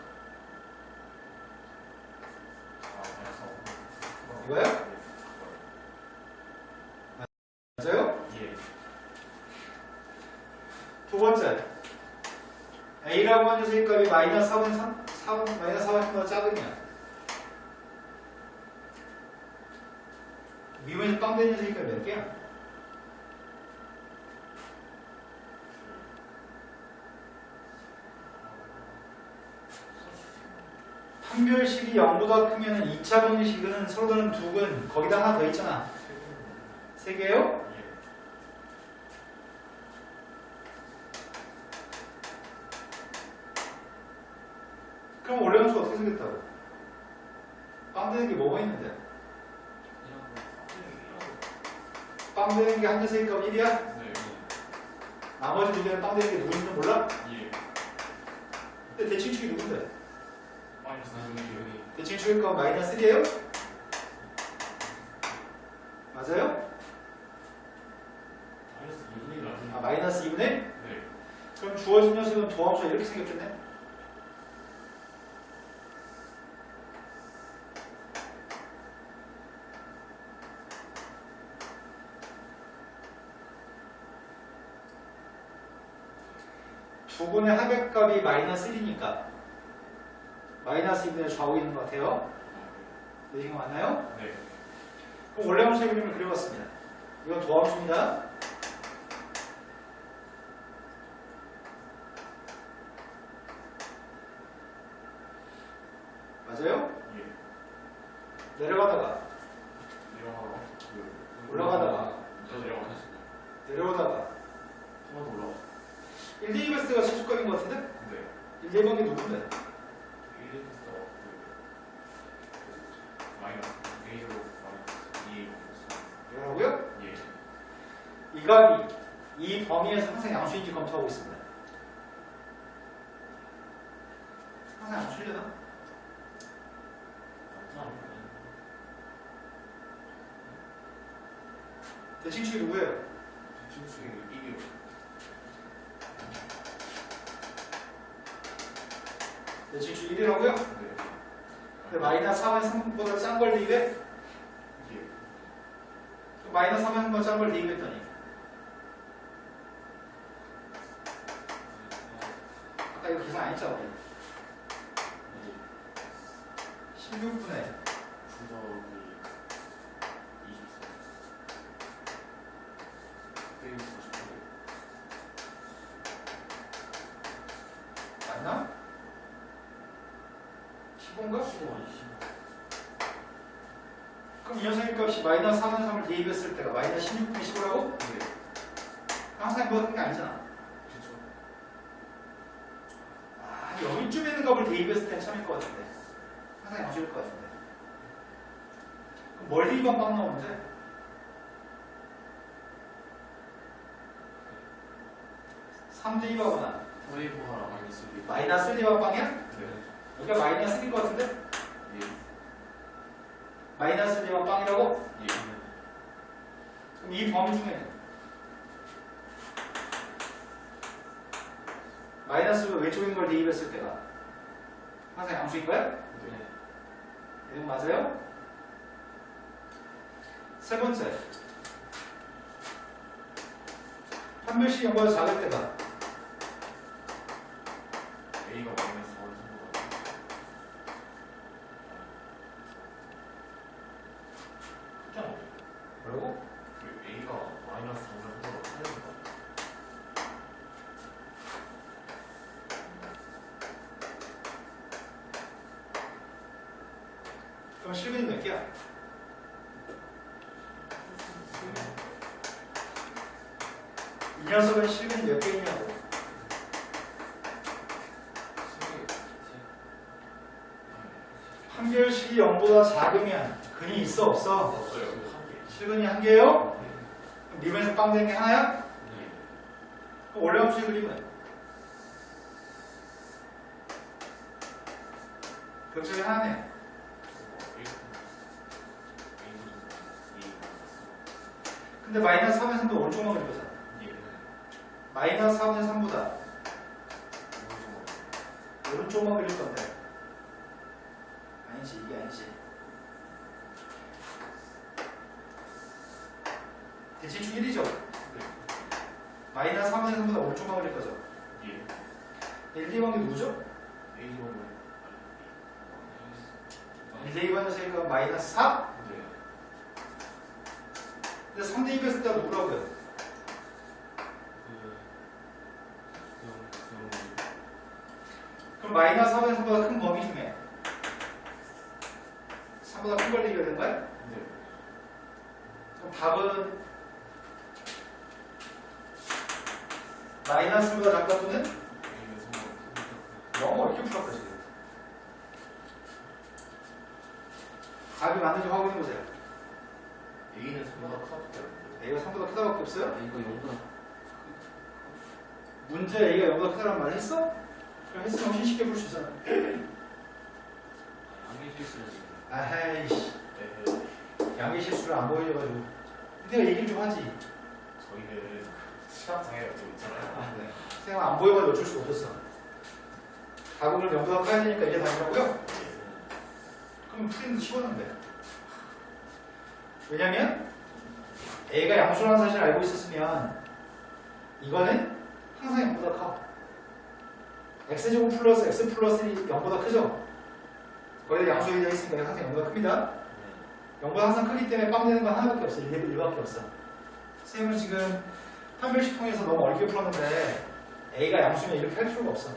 이거요? 맞아요? 예. 두 번째 a라고 하는 녀석의 값이 마이너스 4분의 3, 마이너스 4분의 3보다 작으냐? 미분에서 빵 되는 녀석의 값이 몇 개야? 판별식이 0보다 크면 2차 방정식은 서로 다른 두 근 거기다 하나 더 있잖아. 3개요? 예. 그럼 원래 함수가 어떻게 생겼다고? 빵 되는 게 뭐가 있는데? 빵 되는 게 한 녀석의 값 1이야? 네. 나머지 두 개는 빵 되는 게 누구인지 몰라? 예. 근데 대칭축이 누군데? 마이너스 4분의 대칭축의 값 마이너스 1이에요? 맞아요? 마이너스 2분의 1 아, 마이너스 2분의 1? 네. 그럼 주어진 녀석은 도함수가 이렇게 생겼겠네? 두 분의 합액값이 마이너스 1이니까 마이너스 2분의 좌우에 있는 것 같아요. 네, 이거 맞나요? 네. 그럼 원래 함수의 그림을 그려봤습니다. 이건 도함수입니다. 맞아요? 예. 내려가다가 내려가다가 올라가다가 저 내려가다 내려오다가 한번 올라가 1, 2, 2 때가 최소값인 것 같은데? 네. 1, 2 번게 누군데? 1에서 이 값이 이 범위에서 항상 양수인지 검토하고 있습니다. 항상 양수려나? 대칭축이 누구예요? 친구중에 1위로. 대칭축 1이라고요? 네. 근데 마이너스 4은 3보다 짠 걸 대입해? 예. 마이너스 3은 3보다 짠 걸 대입했더니 아까 이거 계산 안 했죠? 우리? 16분에 분석이 24. 빼기 48. 맞나? 15인가? 15. 그럼 이 녀석의 값이 마이너스 3은 3을 대입했을 때가 마이너스 16분의 15라고? 네. 항상 이거 한게 아니잖아. 그쵸. 아, 여기쯤에 있는 값을 대입했을 땐 참일 것 같은데. 항상 양수일 것 같은데. 그럼 뭘 대입하면 빵 나오는데? 3 대입하거나 더해보거나 마이너스 1. 마이너스 1 대입하면 빵이야? 네. 여기가 마이너스 1일 것 같은데? 예. 마이너스 1 대입하면 빵이라고? 예. 그럼 이 범위 중에 마이너스 왼쪽에 있는 걸 대입했을 때가 항상 양수인 거야? 네. 이건 맞아요? 세 번째, 판별식 연보다 작을 때가 A가 마이너스 4원 정도가. 그냥 뭐라고? 그 A가 마이너스 4원 정도가 틀린 거. 그럼 실근이 몇 개야? 이 녀석은 실근이 몇 개이냐고. 판별식이 0보다 작으면 근이 있어 없어? 없어요. 한 개. 실근이 한 개예요? 그럼 리본에서 빵 되는 게 하나야? 네. 그럼 원래 함수의 그림은? 격절이 하나네. 근데 마이너스 3의 3도 오른쪽만 그릴 거잖아. 마이너스 3의 3보다 오른쪽만 그릴 건데. 아니지, 이게 아니지. 대칭축 1이죠? 마이너스 3의 3보다 오른쪽만 그릴 거죠. 1, 2번이 누구죠? 1, 2번의 세니까 마이너스 4? 근데 3 대입했을 때가 누구라고요? 그럼 마이너스 3의 3보다 큰 범위 중에 3보다 큰 걸 대입해야 되는 거야? 그럼 답은 마이너스 1보다 작다 또는? 너무 어렵게 풀었다 지금. 답이 맞는지 확인해보세요. A는 3보다 크다. A가 3보다 크다밖에 없어요? 이거 0보다 문제 A가 0보다 크다는 말 했어? 그럼 했으면 훨씬 쉽게 풀 수 있잖아. 양의 실수는 지금 아하이씨, 양의 실수를 안 보여줘가지고 내가 얘기를 좀 하지. 저희는 시각장애가 좀 있잖아요. 네. 생각 안 보여가지고 어쩔 수가 없었어. 가공을 0보다 커야 되니까 이게 답이라고요? 그럼 풀이는 쉬웠는데. 왜냐면 A가 양수라는 사실을 알고 있었으면 이거는 항상 0보다 커. X제곱 플러스 X 플러스 1이 0보다 크죠? 거기다 양수에 되어 있으니까 항상 0보다 큽니다. 0보다 항상 크기 때문에 빵 되는 건 하나밖에 없어. 1밖에 없어. 선생님은 지금 판별식 통해서 너무 어렵게 풀었는데 A가 양수면 이렇게 할 필요가 없어.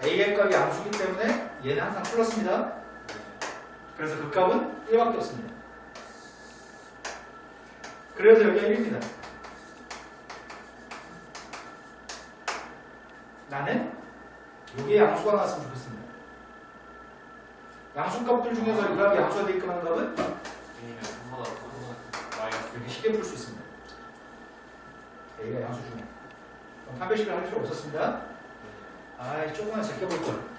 A의 값이 양수기 때문에 얘는 항상 플러스입니다. 그래서 그 값은 1밖에 없습니다. 그래서 여기가 1입니다. 나는 이게 양수가 나왔으면 좋겠습니다. 양수값들 중에서 이 값이 양수가 되게끔 하는 값은 A는 3보다 마이너스 이렇게 쉽게 풀 수 있습니다. A가 양수 중에. 그럼 판별식을 할 필요 없었습니다. 아이, 조금만 제껴볼 걸.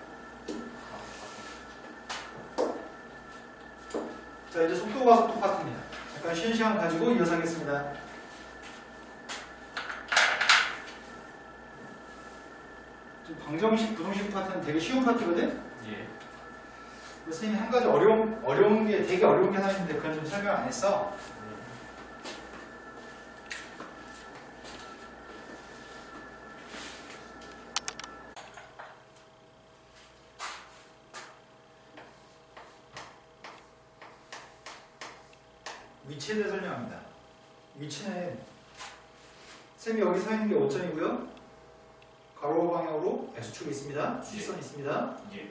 자, 이제 속도가 똑같습니다. 잠깐 쉬는 시간 가지고 이어서 하겠습니다. 지금 방정식, 부정식 파트는 되게 쉬운 파트거든? 예. 선생님이 한 가지 어려운 게, 되게 어려운 게 하나 있는데 그건 좀 설명 안 했어. 위치에 대해 설명합니다. 위치는 선생님이 여기 서 있는 게 5점이고요. 가로 방향으로 X축이 있습니다. 수직선이 있습니다. 예.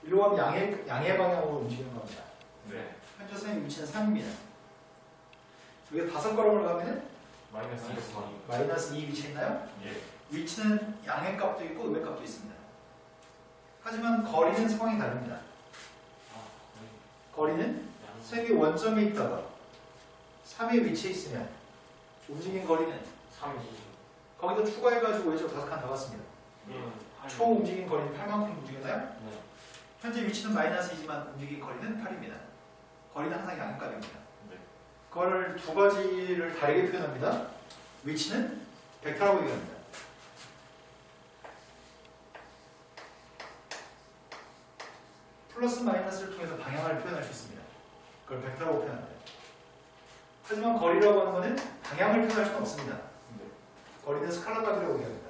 일로 가면 양의 방향으로 움직이는 겁니다. 네. 현재 선생님 위치는 3입니다. 여기 5걸음을 가면 마이너스 2. 마이너스 2 위치에 있나요? 예. 위치는 양의 값도 있고 음의 값도 있습니다. 하지만 거리는 상황이 다릅니다. 거리는 선생님이 원점에 있다가 3의 위치에 있으면 움직인 거리는 3. 거기다 추가해가지고 왼쪽 5칸 더 갔습니다. 초 움직인 거리는 8만큼 움직였나요? 네. 현재 위치는 마이너스 2지만 움직인 거리는 8입니다. 거리는 항상 양의 값입니다. 네. 그걸 두 가지를 다르게 표현합니다. 위치는 벡터라고 얘기합니다. 플러스 마이너스를 통해서 방향을 표현할 수 있습니다. 그걸 벡터라고 표현합니다. 하지만 거리라고 하는 것은 방향을 표현할 수는 없습니다. 네. 거리는 스칼라 값이라고 얘기합니다.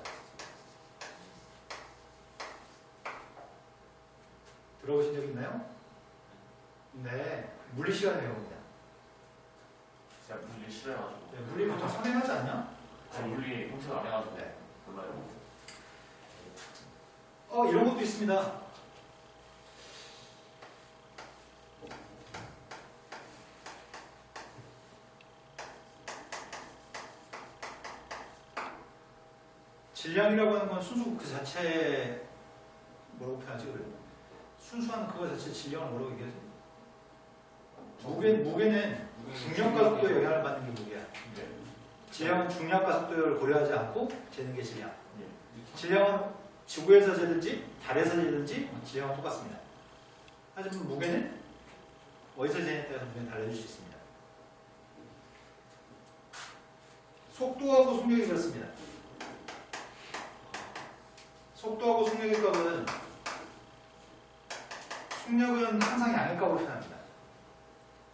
들어보신 적 있나요? 네, 물리 시간에 배웁니다. 제가 물리 싫어해가지고. 네, 물리 보통 선행하지 않냐? 저 물리 공식 안 해가지고. 네. 몰라요. 이런 것도 있습니다. 질량이라고 하는 건 순수 그 자체에 뭐라고 표현하지? 그래? 순수한 그거 자체 질량을 뭐라고 얘기하지? 무게는 중력과 속도에 영향을 받는 게 무게야. 네. 질량은 중력과 속도를 고려하지 않고 재는 게 질량. 예. 질량은 지구에서 재든지 달에서 재든지 질량은 똑같습니다. 하지만 무게는 어디서 재냐에 따라서 무게는 달라질 수 있습니다. 속도하고 속력이 그렇습니다. 속도하고 속력의 값은 속력은 항상 양의 값으로 표현합니다.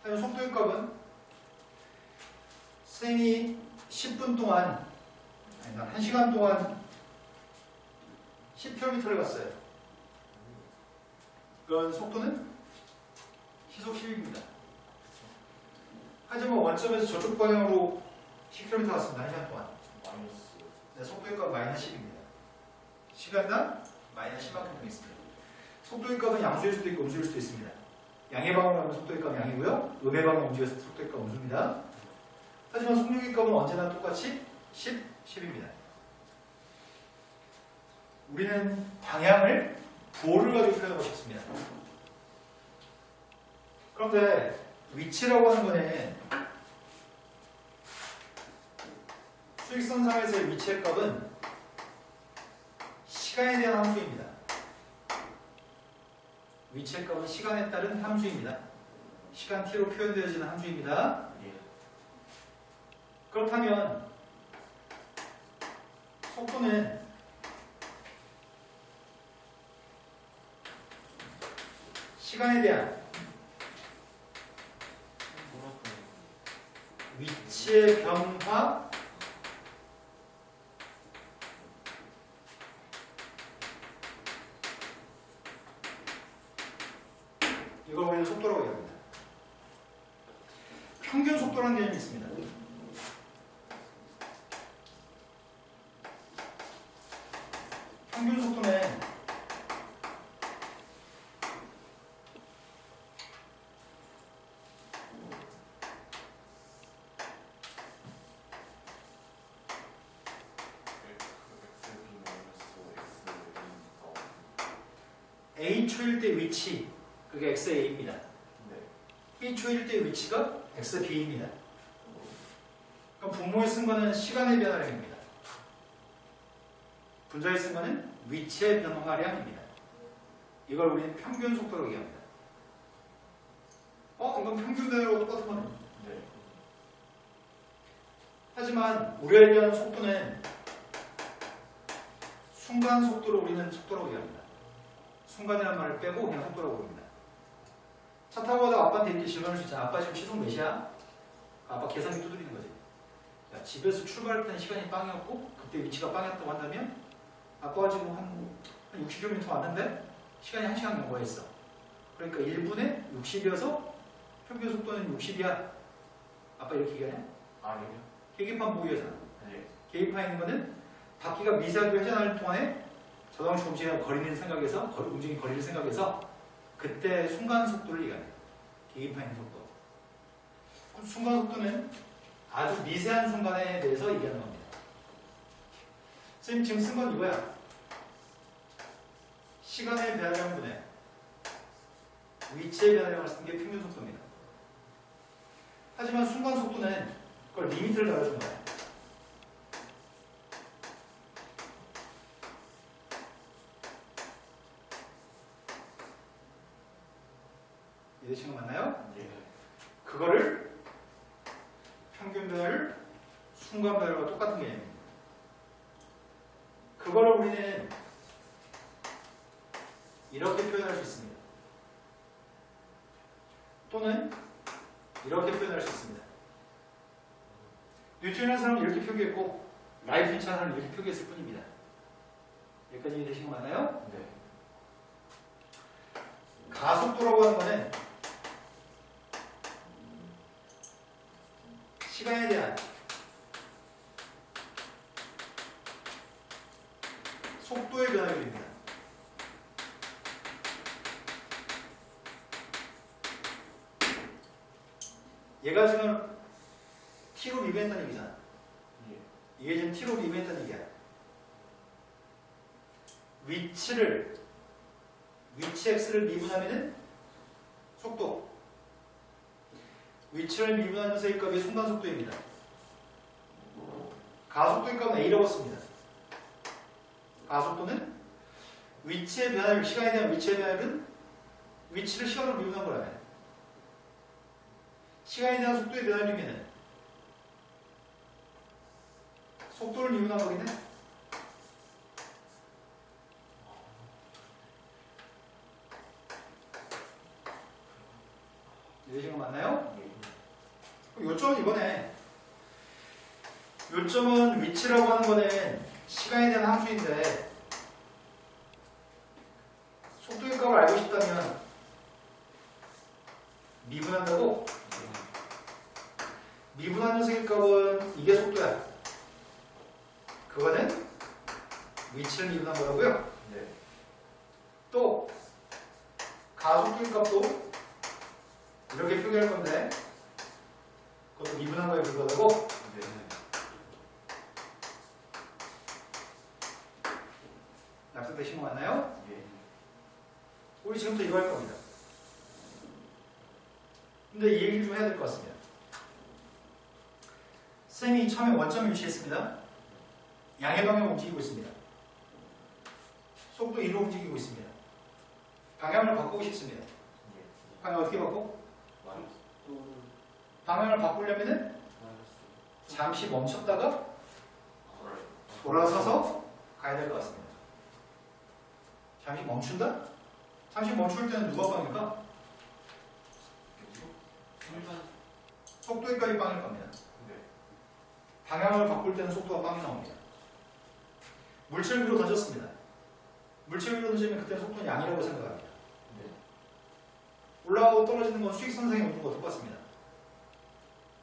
하지만 속도의 값은 선생님이 10분 동안 아니 1시간 동안 10km를 갔어요. 그런 속도는 시속 10입니다. 하지만 원점에서 저쪽 방향으로 10km 갔습니다. 1시간 동안. 마이너스. 네, 속도의 값 마이너스 10입니다. 시간당 마이너스 10만큼 되겠습니다. 속도의 값은 양수일 수도 있고 음수일 수도 있습니다. 양의 방향으로 하면 속도의 값이 양이고요. 음의 방향으로 움직여서 속도의 값은 음수입니다. 하지만 속력의 값은 언제나 똑같이 10, 10입니다. 우리는 방향을 부호를 가지고 표현하고 싶습니다. 그런데 위치라고 하는 거는 수직선상에서의 위치의 값은 시간에 대한 함수입니다. 위치의 값은 시간에 따른 함수입니다. 시간 t로 표현되어지는 함수입니다. 예. 그렇다면 속도는 시간에 대한 위치의 변화 이걸 우리는 속도라고 얘기합니다. 평균 속도라는 개념이 있습니다. 평균 속도는 XB 마이너스 XB a초일 때 위치, 그게 xa입니다. 네. b초일 때 위치가 xb입니다. 그럼 분모에 쓴 거는 시간의 변화량입니다. 분자에 쓴 거는 위치의 변화량입니다. 이걸 우리는 평균 속도라고 얘기합니다. 이건 평균 변화량하고 똑같은 거네. 네. 하지만 우리가 얘기하는 속도는 순간 속도로 우리는 속도라고 얘기합니다. 순간이라는 말을 빼고 그냥 속도라고 부릅니다. 차 타고 가다가 아빠한테 이렇게 질문할 수 있잖아. 아빠 지금 시속 몇이야? 아빠 계산기 두드리는 거지. 야, 집에서 출발할 때는 시간이 빵이었고 그때 위치가 빵이었다고 한다면 아빠가 지금 한 60km 왔는데 시간이 1시간 경과했어. 그러니까 1분에 60이어서 평균 속도는 60이야. 아빠 이렇게 얘기하냐? 아니요. 계기판 보기잖아. 네. 계기판에 있는 거는 바퀴가 미세하게 회전하는 동안에 자동차 움직임이 거리는 생각에서 움직임이 거리를 생각해서 그때 순간 속도를 얘기하네. 계기판에 있는 속도. 그럼 순간 속도는 아주 미세한 순간에 대해서 얘기하는 겁니다. 선생님 지금 쓴 건 이거야. 시간의 변화량분의 위치의 변화량을 쓴 게 평균 속도입니다. 하지만 순간 속도는 그걸 리미트를 달아준 거야. 이해되신 거 맞나요? 네. 그거를 평균 변화를 순간 변화와 똑같은 개념입니다. 그거를 우리는 이렇게 표현할 수 있습니다. 또는 이렇게 표현할 수 있습니다. 뉴턴이라는 사람은 이렇게 표기했고 라이프니츠라는 사람은 이렇게 표기했을 뿐입니다. 여기까지 이해되신 거 맞나요? 네. 가속도라고 하는 거는 시간에 대한 속도의 변화율입니다. 얘가 지금 t로 미분했다는 얘기잖아. 예. 이게 지금 t로 미분했다는 얘기야. 위치 x를 미분하면은 속도. 위치를 미분하면서의 값이 순간 속도입니다. 가속도의 값은 a라고 씁니다. 가속도는 위치의 변화율, 시간에 대한 위치의 변화율은 위치를 시간으로 미분한 거라네. 시간에 대한 속도의 변화율이면은 속도를 미분한 거겠네. 이해되신 거 맞나요? 그럼 요점은 이거네. 요점은 위치라고 하는 거는 시간에 대한 함수인데 속도의 값을 알고 싶다면 미분한다고? 미분한 녀석의 값은 이게 속도야. 그거는 위치를 미분한 거라고요. 네. 또 가속도의 값도 이렇게 표기할 건데 그것도 미분한 거에 불과하고. 네. 납득되신 거 맞나요? 예. 우리 지금부터 이거 할 겁니다. 근데 이 얘기를 좀 해야 될 것 같습니다. 쌤이 처음에 원점을 위치했습니다. 양의 방향으로 움직이고 있습니다. 속도 2로 움직이고 있습니다. 방향을 바꾸고 싶습니다. 예. 방향 어떻게 바꿔? 또는 방향을 바꾸려면은 마이너스. 잠시 멈췄다가 그래. 돌아서서 가야 될 것 같습니다. 잠시 멈춘다? 잠시 멈출 때는 누가 빵일까? 일반 속도의 값이 빵일 겁니다. 네. 방향을 바꿀 때는 속도가 빵이 나옵니다. 물체를 위로 던졌습니다. 물체를 위로 던지면 그때는 속도는 양이라고 생각합니다. 네. 올라가고 떨어지는 건 수직선상의 운동과 똑같습니다.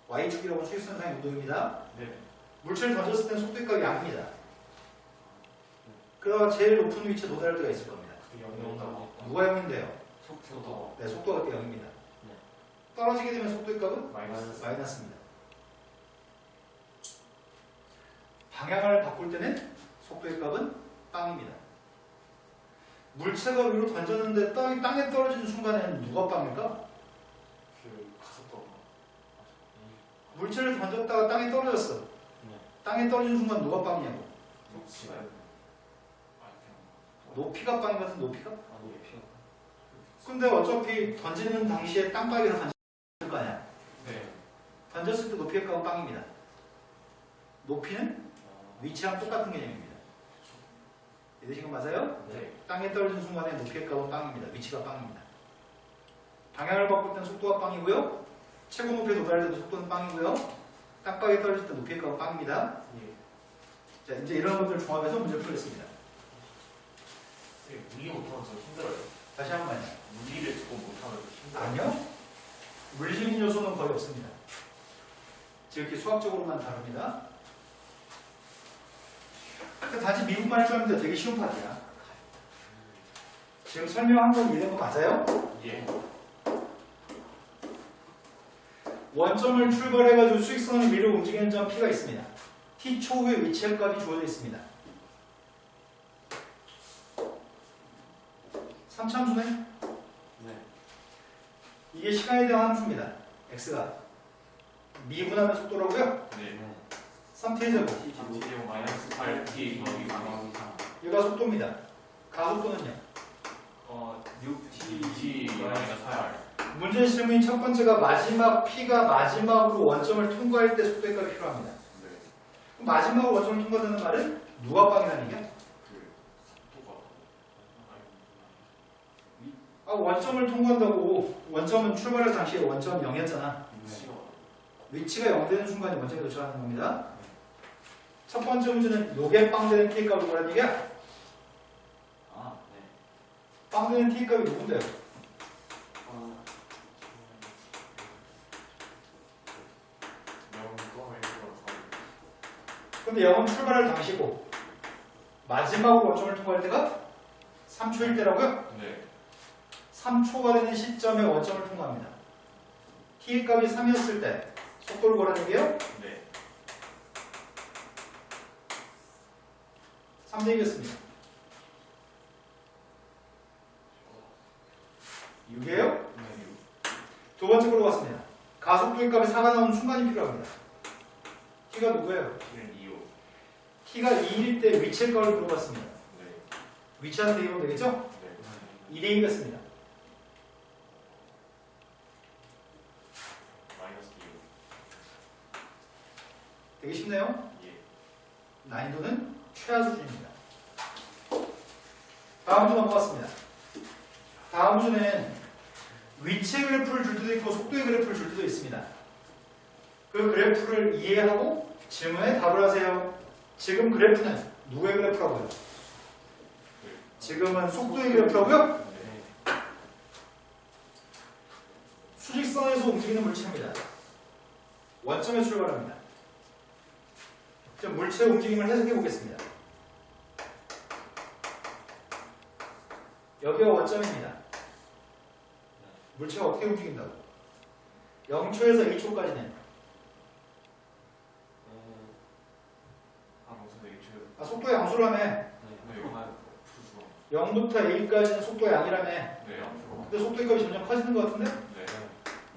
Y축이라고 수직선상의 운동입니다. 네. 물체를 던졌을 때는 속도의 값이 양입니다. 그러다가 제일 높은 위치에 도달할 때가 있을 겁니다. 그 영이 온다고. 누가 0인데요? 속도도 네, 속도가 그때 0입니다. 네. 떨어지게 되면 속도의 값은 마이너스. 마이너스입니다. 방향을 바꿀 때는 속도의 값은 빵입니다. 물체가 위로 던졌는데 땅에 떨어지는 순간에는 누가 빵일까? 그 가속도 물체를 던졌다가 땅에 떨어졌어. 네. 땅에 떨어지는 순간 누가 빵이냐고. 높이가 높이가 빵인 것 같은 높이가? 아, 높이요. 근데 어차피 던지는 당시에 땅바닥에서 던질 거 아니야. 네. 던졌을 때 높이의 값은 빵입니다. 높이는 위치랑 똑같은 개념입니다. 이해되신 거 맞아요? 네. 땅에 떨어진 순간에 높이의 값은 빵입니다. 위치가 빵입니다. 방향을 바꿀 때는 속도가 빵이고요. 최고 높이에 도달할 때도 속도는 빵이고요. 땅바닥에 떨어질 때 높이의 값은 빵입니다. 예. 자, 이제 이런 것들을 종합해서 문제를 풀겠습니다. 네. 물리 못하면 좀 힘들어요. 다시 한 번요. 물리를 조금 못하면 힘들어요. 아니요. 물리적인 요소는 거의 없습니다. 이렇게 수학적으로만 다룹니다. 단지 미분만 해주면 되게 쉬운 파트야. 지금 설명한 건 이해된 거 맞아요? 예. 원점을 출발해가지고 수직선을 위로 움직이는 점 P가 있습니다. T 초의 위치의 값이 주어져 있습니다. 3참수네? 네. 이게 시간에 대한 함수입니다. X가 미분하는 속도라고요? 네. 3T의 제곱. T 마이너스 8T 여기 방향 얘가 속도입니다. 가속도는요? 6T 마이너스 8. 문제 질문이 첫 번째가 마지막 P가 마지막으로 원점을 통과할 때 속도의 값이 필요합니다. 네. 그럼 마지막으로 원점을 통과하는 말은 누가 빵이라는 얘기야? 그 속도가 아, 원점을 통과한다고. 원점은 출발할 당시에 원점 0이었잖아. 위치가 위치가 0 되는 순간이 원점에 도착하는 겁니다. 첫 번째 문제는 요게 빵 되는 T 값을 뭐라는 얘기야? 아, 네. 빵 되는 T 값이 누군데요? 영광을 해서 근데 0은 출발할 당시고 마지막으로 원점을 통과할 때가 3초일 때라고요? 네. 3초가 되는 시점에 원점을 통과합니다. T의 값이 3이었을 때 속도를 구하라는 얘기예요? 네. 3 얘기했습니다. 6이에요? 네. 두 번째 걸로 갔습니다. 가속도의 값이 4가 나오는 순간이 필요합니다. T가 누구예요? T는 2호. T가 2일 때 위치의 값을 물어봤습니다. 네. 위치하는 데 이러면 되겠죠? 네. 2대 2겠습니다. 마이너스 2호. 되게 쉽네요. 예. 난이도는 최하 수준입니다. 다음 주 넘어갔습니다. 다음 주는 위치의 그래프를 줄 때도 있고 속도의 그래프를 줄 때도 있습니다. 그 그래프를 이해하고 질문에 답을 하세요. 지금 그래프는 누구의 그래프라고요? 지금은 속도의 그래프라고요? 네. 수직선에서 움직이는 물체입니다. 원점에 출발합니다. 자, 물체의 움직임을 해석해 보겠습니다. 여기가 원점입니다. 물체가 어떻게 움직인다고? 0초에서 2초까지는 무슨 얘기죠? 속도의 양수로 하며 네. 0부터 A까지는 속도의 양이라며. 네. 앞으로. 근데 속도의 값이 점점 커지는 것 같은데? 네.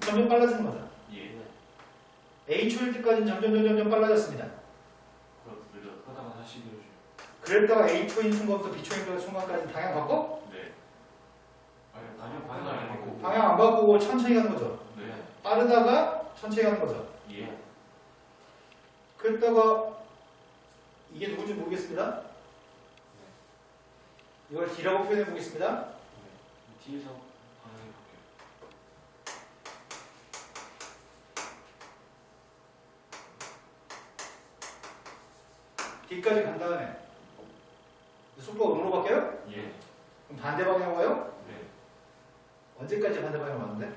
점점 빨라지는 거죠. 예. A초일 때까지는 점점 빨라졌습니다. 그것도 느려. 하다가 다시 늘어져요. 그랬다가 A초인 순간부터 B초인 순간까지 방향 바꿔? 네. 아니요, 방향 안 바꾸고. 방향 안 바꾸고 천천히 가는 거죠. 네. 빠르다가 천천히 가는 거죠. 예. 그랬다가 이게 누군지 모르겠습니다. 이걸 D라고 표현해 보겠습니다. 뒤에서 방향이 바뀌어요. D까지 간 다음에 속도가 어디로 바뀌어요? 예. 그럼 반대 방향으로 가요? 네. 언제까지 반대 방향으로 가는데?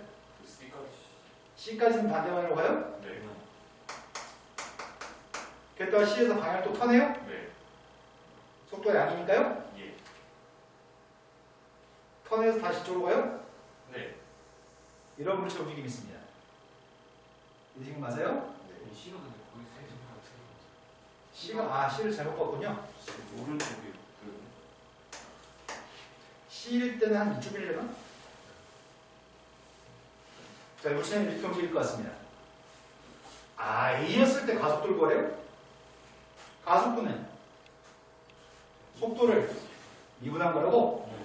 그 C까지. C까지는 반대 방향으로 가요? 네. 그랬다가 C에서 방향을 또 터내요? 네. 속도가 양이니까요? 예. 터내서 다시 쪽으로 가요? 네. 이런 물체 움직임이 있습니다. 이 지금 맞아요? 네. C가 근데 거기 세지가 C가 C를 잘못 봤군요. 오른쪽에 그 C일 때는 한 이쪽이려나? 자, 물체는 이렇게 움직일 것 같습니다. 아, A였을 때 가속도를 구하래요? 가속도는 속도를 미분한 거라고? 네.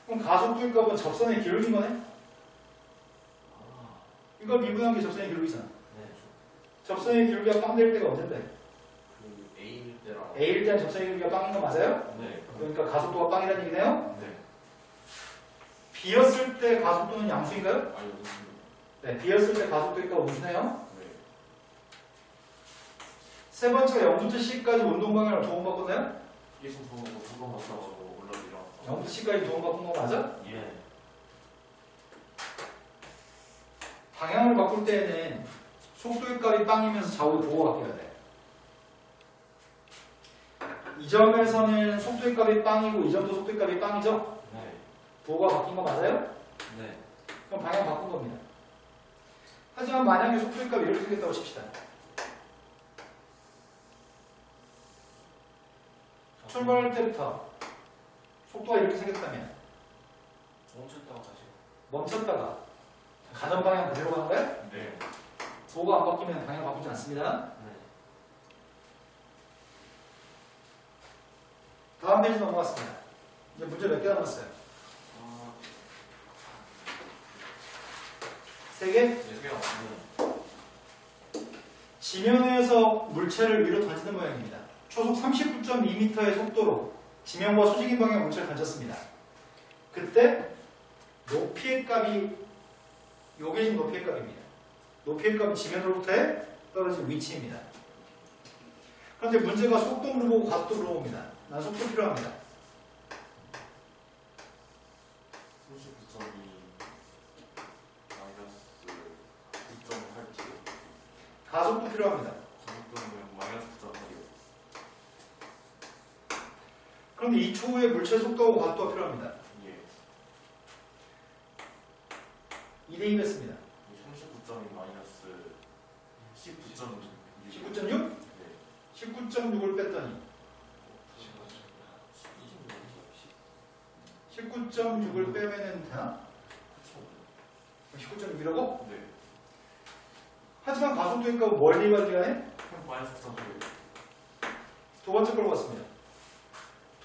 그럼 가속도일 값은 접선의 기울기인 거네? 아, 이걸 미분한 게 접선의 기울기잖아. 네. 접선의 기울기가 빵 될 때가 언젠데? 그 A일 때랑. A일 때는 접선의 기울기가 빵인 거 맞아요? 네. 그러니까 가속도가 빵이라는 얘기네요? 네. B였을 때 가속도는 양수인가요? 아니, 무슨. 네, B였을 때 가속도가 음수네요? 네. 세 번째가 0부터 C까지 운동 방향을 도움받거나요? 계속 보고 두번 맞춰가지고 올라오기랑. 0부터 C까지 도움받은 거 맞아? 예. 방향을 바꿀 때에는 속도의 값이 빵이면서 좌우의 보호가 바뀌어야 돼. 이 점에서는 속도의 값이 빵이고 이 점도 속도의 값이 빵이죠? 네. 보호가 바뀐 거 맞아요? 네. 그럼 방향 바꾼 겁니다. 하지만 만약에 속도의 값이 이렇게 생겼다고 칩시다. 출발할 때부터 속도가 이렇게 생겼다면 멈췄다가 다시. 멈췄다가 가전 방향 그대로 가는 거야? 네. 보호가 안 바뀌면 방향 바꾸지 않습니다. 네. 다음 페이지 넘어갔습니다. 이제 문제 몇 개 남았어요? 아, 3개? 네, 그냥 지면에서 물체를 위로 던지는 모양입니다. 초속 39.2m의 속도로 지면과 수직인 방향 물체를 던졌습니다. 그때 높이의 값이 요게 지금 높이의 값입니다. 높이의 값이 지면으로부터의 떨어진 위치입니다. 그런데 문제가 속도 물어보고 가속도 물어봅니다. 난 속도 필요합니다. 39.2 마이너스 9.8t. 가속도 필요합니다. 가속도는 마이너스 9.8이요. 그런데 이 초의 물체 속도하고 가속도가 필요합니다. 예. 2대2 됐습니다. 39.2 마이너스 19.6. 19.6? 네. 19.6을 뺐더니 19.6을 빼면은 되나? 19.6이라고? 네. 하지만 가속도의 값은 멀리 가기가네? 마이너스 9.8이요. 두 번째 걸 봤습니다.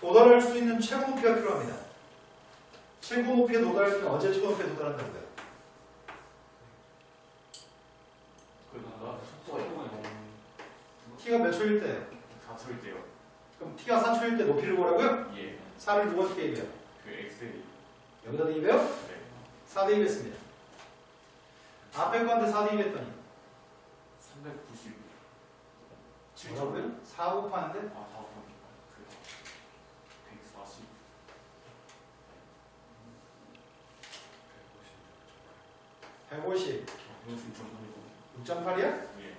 도달할 수 있는 최고 높이가 필요합니다. 최고 높이에 도달할 때는 언제 최고 높이에 도달한다고요? 그러니까 속도가 영어예요. t가 몇 초일 때요? 4초일 때요. 그럼 t가 4초일 때 높이를 보라고요? 예. 4를 누가 대입해요? 그 엑셀이. 여기다 대입해요? 네. 4 대입했습니다. 앞에 거한테 4 대입했더니 390. 7초. 뭐라고요? 4 곱하는데? 아, 4번. 140. 150. 6.3이고. 6.8이야? 예.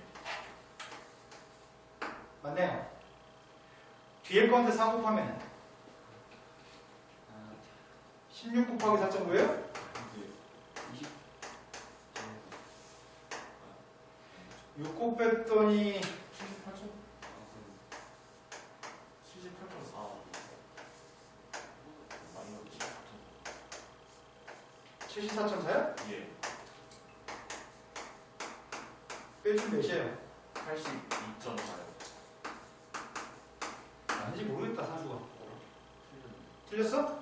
맞네요. 뒤에 거한테 4 곱하면 16 곱하기 4.9예요? 20. 6 곱했더니 78초? 78.4. 마이너스 74.4야? 예. 빼주면 몇이에요? 82.4요. 아닌지 모르겠다, 산수가. 틀렸어?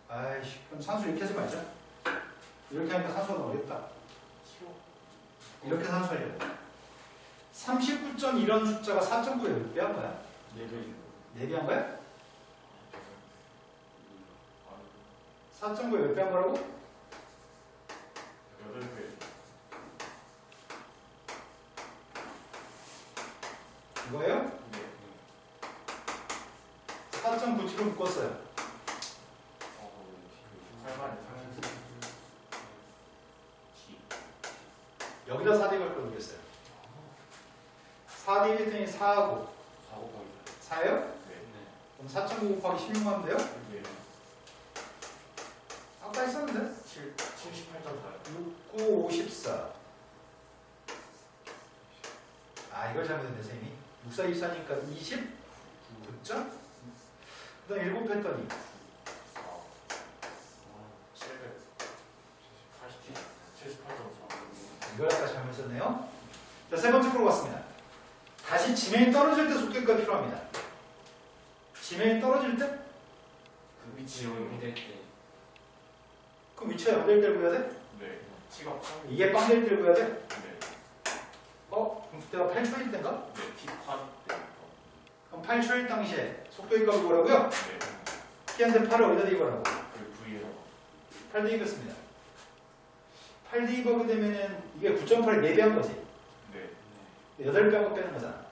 아이씨, 그럼 산수 이렇게 하지 말자. 이렇게 하니까 산수가 너무 어렵다. 이렇게 산수하려고. 39.2라는 숫자가 4.9에 몇 배 한 거야? 4배 한 거야? 4.9에 몇 배 한 거라고? 8배. 이거예요? 네. 4.97로 묶었어요. 살만 여기다 4대 걸 걸 모르겠어요. 4대 했더니 4하고 4예요? 그럼 4.9 곱하기 16만 하면 돼요? 네. 아까 했었는데? 78.4요. 6, 9, 54. 아, 이걸 잘못했네, 선생님이. 6, 4, 24니까 29점? 그 다음 7 했더니 이걸 아까 잘못했네요. 자, 세 번째 거로 갔습니다. 다시 지면이 떨어질 때 속도가 필요합니다. 지면이 떨어질 때? 그 위치 연결될 때. 그 위치가 연결 때 보여야 돼? 네. 치가 판. 이게 빵될 때 보여야 돼? 네. 그럼 그때가 8초일 때인가? 네. T판 때부터. 그럼 8초일 당시에 속도의 값이 뭐라고요? 네. T한테 8을 어디다 대입하라고? 그 V에다가. 8 대입했습니다. 8 대입하게 되면은 이게 9.8을 4배한 거지. 네. 8배한 빼는 거잖아.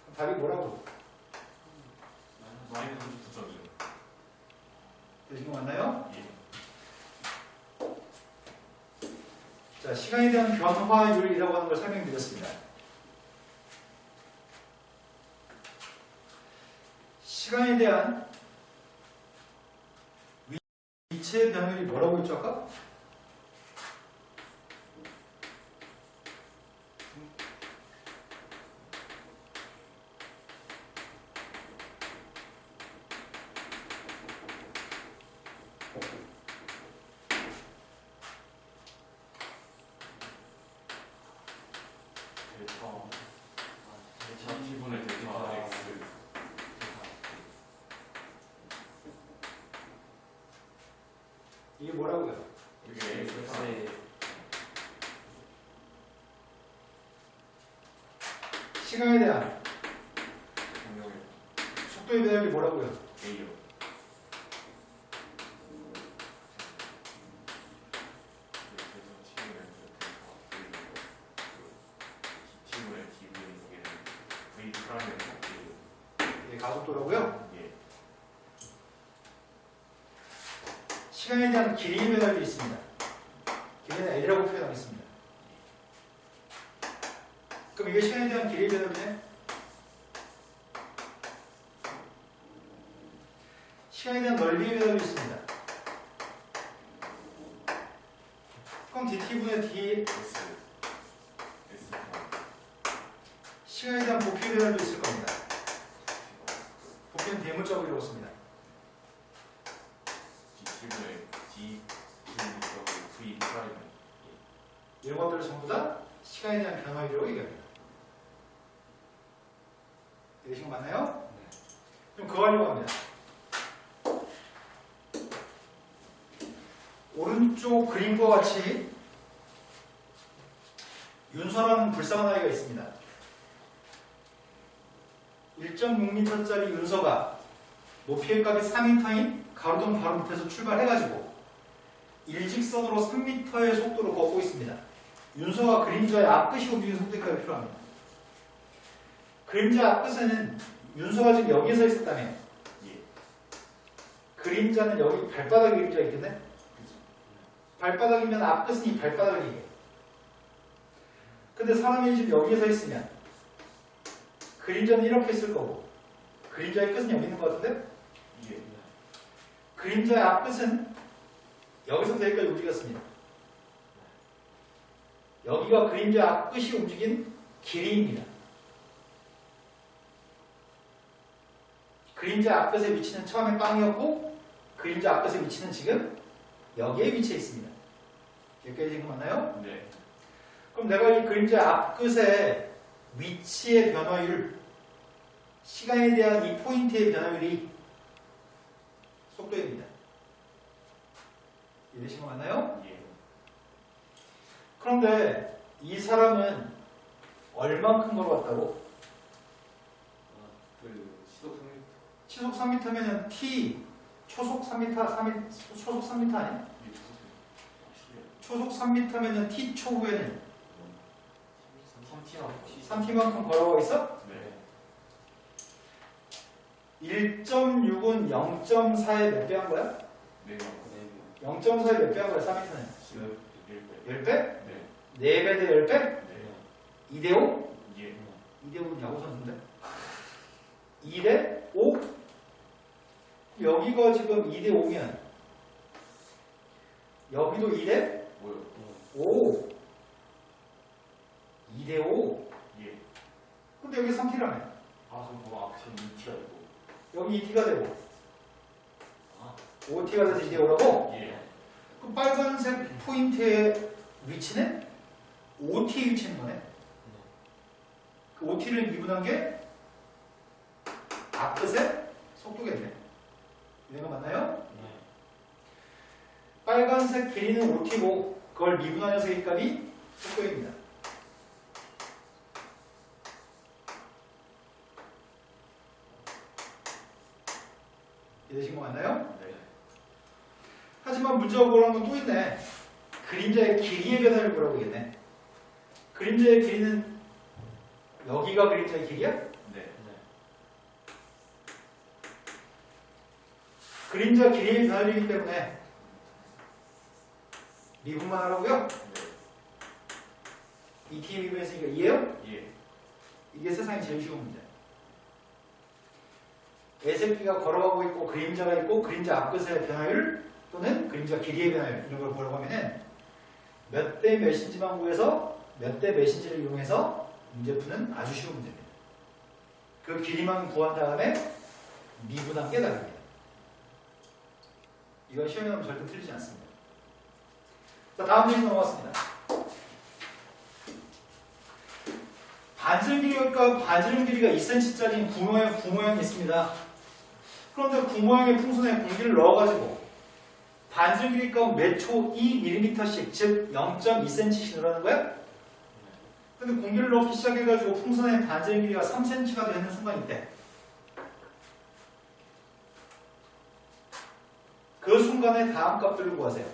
그럼 답이 뭐라고? 마이너스 9.2. 지금 맞나요? 예. 자, 시간에 대한 변화율이라고 하는 걸 설명드렸습니다. 시간에 대한 위치의 변화율이 뭐라고 했죠 아까? 델타 T분의 델타 X. 이게 뭐라고요? 이게 X가 네. 시간에 대한 공룡의 속도의 변화율이 뭐라고요? A요. T분의 T분의 여기는 V 프라임의 A요. 이게 가속도라고요? 예. 시간에 대한 길이의 변화율이 있습니다. 길이는 L이라고 표현하겠습니다. 그럼 이게 시간에 대한 길이의 변화율이네? 시간에 대한 넓이의 변화율이 있습니다. 그럼 dt분의 d S. S 프라임. 시간에 대한 부피의 변화율도 있을 겁니다. 부피는 대문짝으로 이루었습니다. T분의 D V 프라임. 이런 것들을 전부 다 시간에 대한 변화율이라고 얘기합니다. 이해되신 거 맞나요? 그럼 그거 하려고 합니다. 오른쪽 그림과 같이 윤서라는 불쌍한 아이가 있습니다. 1.6m짜리 윤서가 높이의 값이 4m인 가로등 바로 밑에서 출발해가지고 일직선으로 3m의 속도로 걷고 있습니다. 윤서가 그림자의 앞끝이 움직이는 속도가 필요합니다. 그림자 앞끝에는 윤서가 지금 여기에 서 있었다면 예. 그림자는 여기 발바닥에 그림자 있겠네? 발바닥이면 앞끝은 이 발바닥이에요. 근데 사람이 지금 여기에 서 있으면 그림자는 이렇게 있을 거고 그림자의 끝은 여기 있는 것 같은데? 예. 그림자의 앞끝은 여기서부터 여기까지 움직였습니다. 여기가 그림자 앞끝이 움직인 길이입니다. 그림자 앞끝의 위치는 처음에 빵이었고 그림자 앞끝의 위치는 지금 여기에 위치해 있습니다. 여기까지 지금 맞나요? 네. 그럼 내가 이 그림자 앞끝의 위치의 변화율, 시간에 대한 이 포인트의 변화율이 속도입니다. 이해되신 거 맞나요? 예. 그런데 이 사람은 얼만큼 걸어왔다고? 그 시속 3m. 시속 3m면 t 초속 3m, 초속 3m 아니야? 초속 3m면 t 초후에는 3t만큼 걸어가고 있어? 네. 1.6은 0.4에 몇 배 한 거야? 네. 0.4에 몇 배 한 거야? 3m는 1배. 10배? 네. 4배 대 10배? 네. 2대5? 예. 2대5는 야구 선수인데? 2대5? 여기가 지금 2대5면 여기도 2대5? 뭐요? 2대5? 예. 근데 여기 3t라며 아, 그럼 뭐 앞에 2T가 되고. 여기 2t가 되고 5t가 돼서 2대5라고? 예. 그 빨간색 포인트의 위치는 OT에 위치한 거네. 그 OT를 미분한 게 앞끝의 속도겠네. 이런 거 맞나요? 빨간색 길이는 OT고 그걸 미분한 녀석의 값이 속도입니다. 이해되신 거 맞나요? 네. 하지만 문제가 보라는 건 또 있네. 그림자의 길이의 변화를 보라고 했네. 그림자의 길이는 여기가 그림자의 길이야? 네. 그림자 길이의 변화이기 때문에 미분만 하라고요? 이 t 미분했으니까 이해요? 예. 이게 세상에 제일 쉬운 문제. 애새끼가 걸어가고 있고 그림자가 있고 그림자 앞끝의 변화율 또는 그림자 길이의 변화율 이런 걸 보려고 하면은 몇 대 몇인지만 구해서 몇 대 몇인지를 이용해서 문제 푸는 아주 쉬운 문제입니다. 그 길이만 구한 다음에 미분한 게 다릅니다. 이건 시험에 나오면 절대 틀리지 않습니다. 자, 다음 문제 넘어갔습니다. 반지름 길이가 반지름 길이가 2cm짜리 구모형이 있습니다. 그런데 구모형의 풍선에 공기를 넣어가지고 반지름 길이가 매초 2mm씩 즉 0.2cm씩 늘어나는 거야? 근데 공기를 넣기 시작해가지고 풍선의 반지름 길이가 3cm가 되는 순간이 있대. 그 순간에 다음 값들을 구하세요.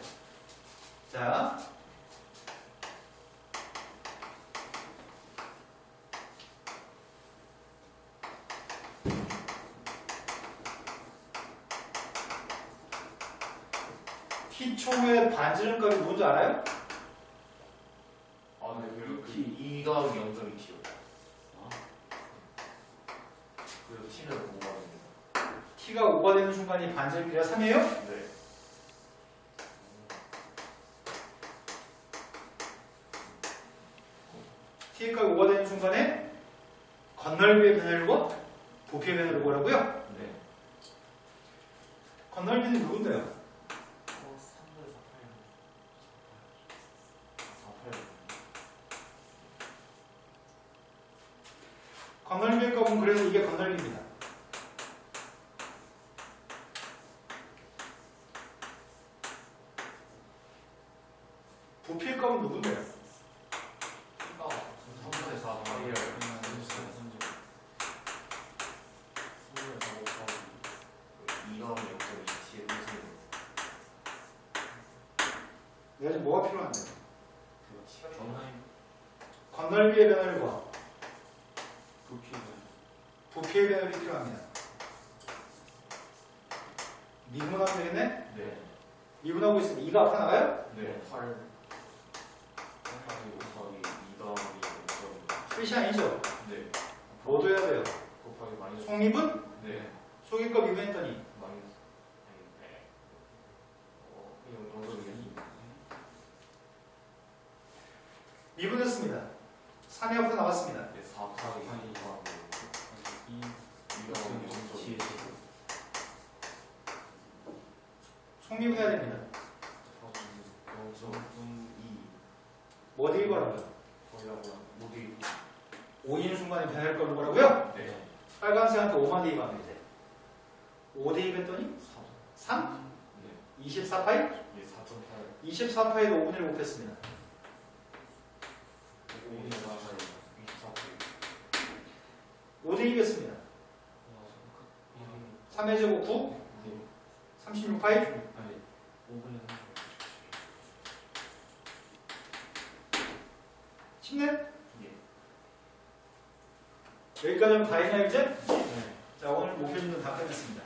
자, T초의 반지름값이 뭔지 알아요? 아, 네. 그 2가 0.2kg. 그리고 T는 5가 T가 5가 되는 순간이 반지름 길이가 3이에요? 네. T가 5가 되는 순간에 건널비의 변화율과 부피의 변화율을 구하라고요? 네. 건널비는 누군데요? 3분의 4, 8. 건널비의 값은 그래서 이게 건널비입니다. 부피의 값은 누군데요? 3분의 4, 8. 2가 0.2T의 무슨 내가 지금 뭐가 필요한데? 전화임 건널비의 변화율과 부피는 부피의 변화율이 필요합니다. 미분하면 되겠네? 네. 미분하고 있으면 2가 앞에 나가요? 네. 8 곱하기 2가 0.2. 끝이 아니죠? 네. 뭐도 해야 돼요? 곱하기 마이너스. 속미분? 네. 속일거 미분했더니 마이너스. 네. 이거 정도는 미분했습니다. 3이 앞에 나왔습니다. 네. 4 곱하기 2가 0.2. 속미분해야 됩니다. 0.2. 뭐 되길 바라고요? 거기다가 모두 5인 순간에 변할 걸 뭐라고요? 네. 빨간색한테 5만 대입 하면 이제 5 대입했더니 3. 3? 네. 24파이? 예, 4.8. 24파이도 5분의 1 곱했습니다. 5는 4. 24. 5 대입했습니다. 3의 제곱 9? 36파이? 아니 5분의 쉽네? 예. 여기까지 하면 다 했나요 이제? 네. 자, 오늘 목표준은 다 끝냈습니다.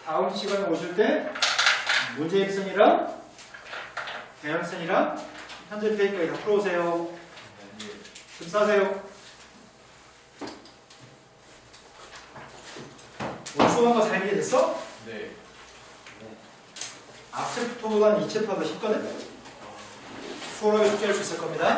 다음 시간에 오실 때 문제 입선이랑 대형선이랑 현재 페이까지 다 풀어오세요. 좀 싸세요. 오늘 수업한 거 잘 이해됐어? 네. 앞챕터보다는 이 챕터가 더 쉽거든? 수월하게 숙제할 수 있을 겁니다.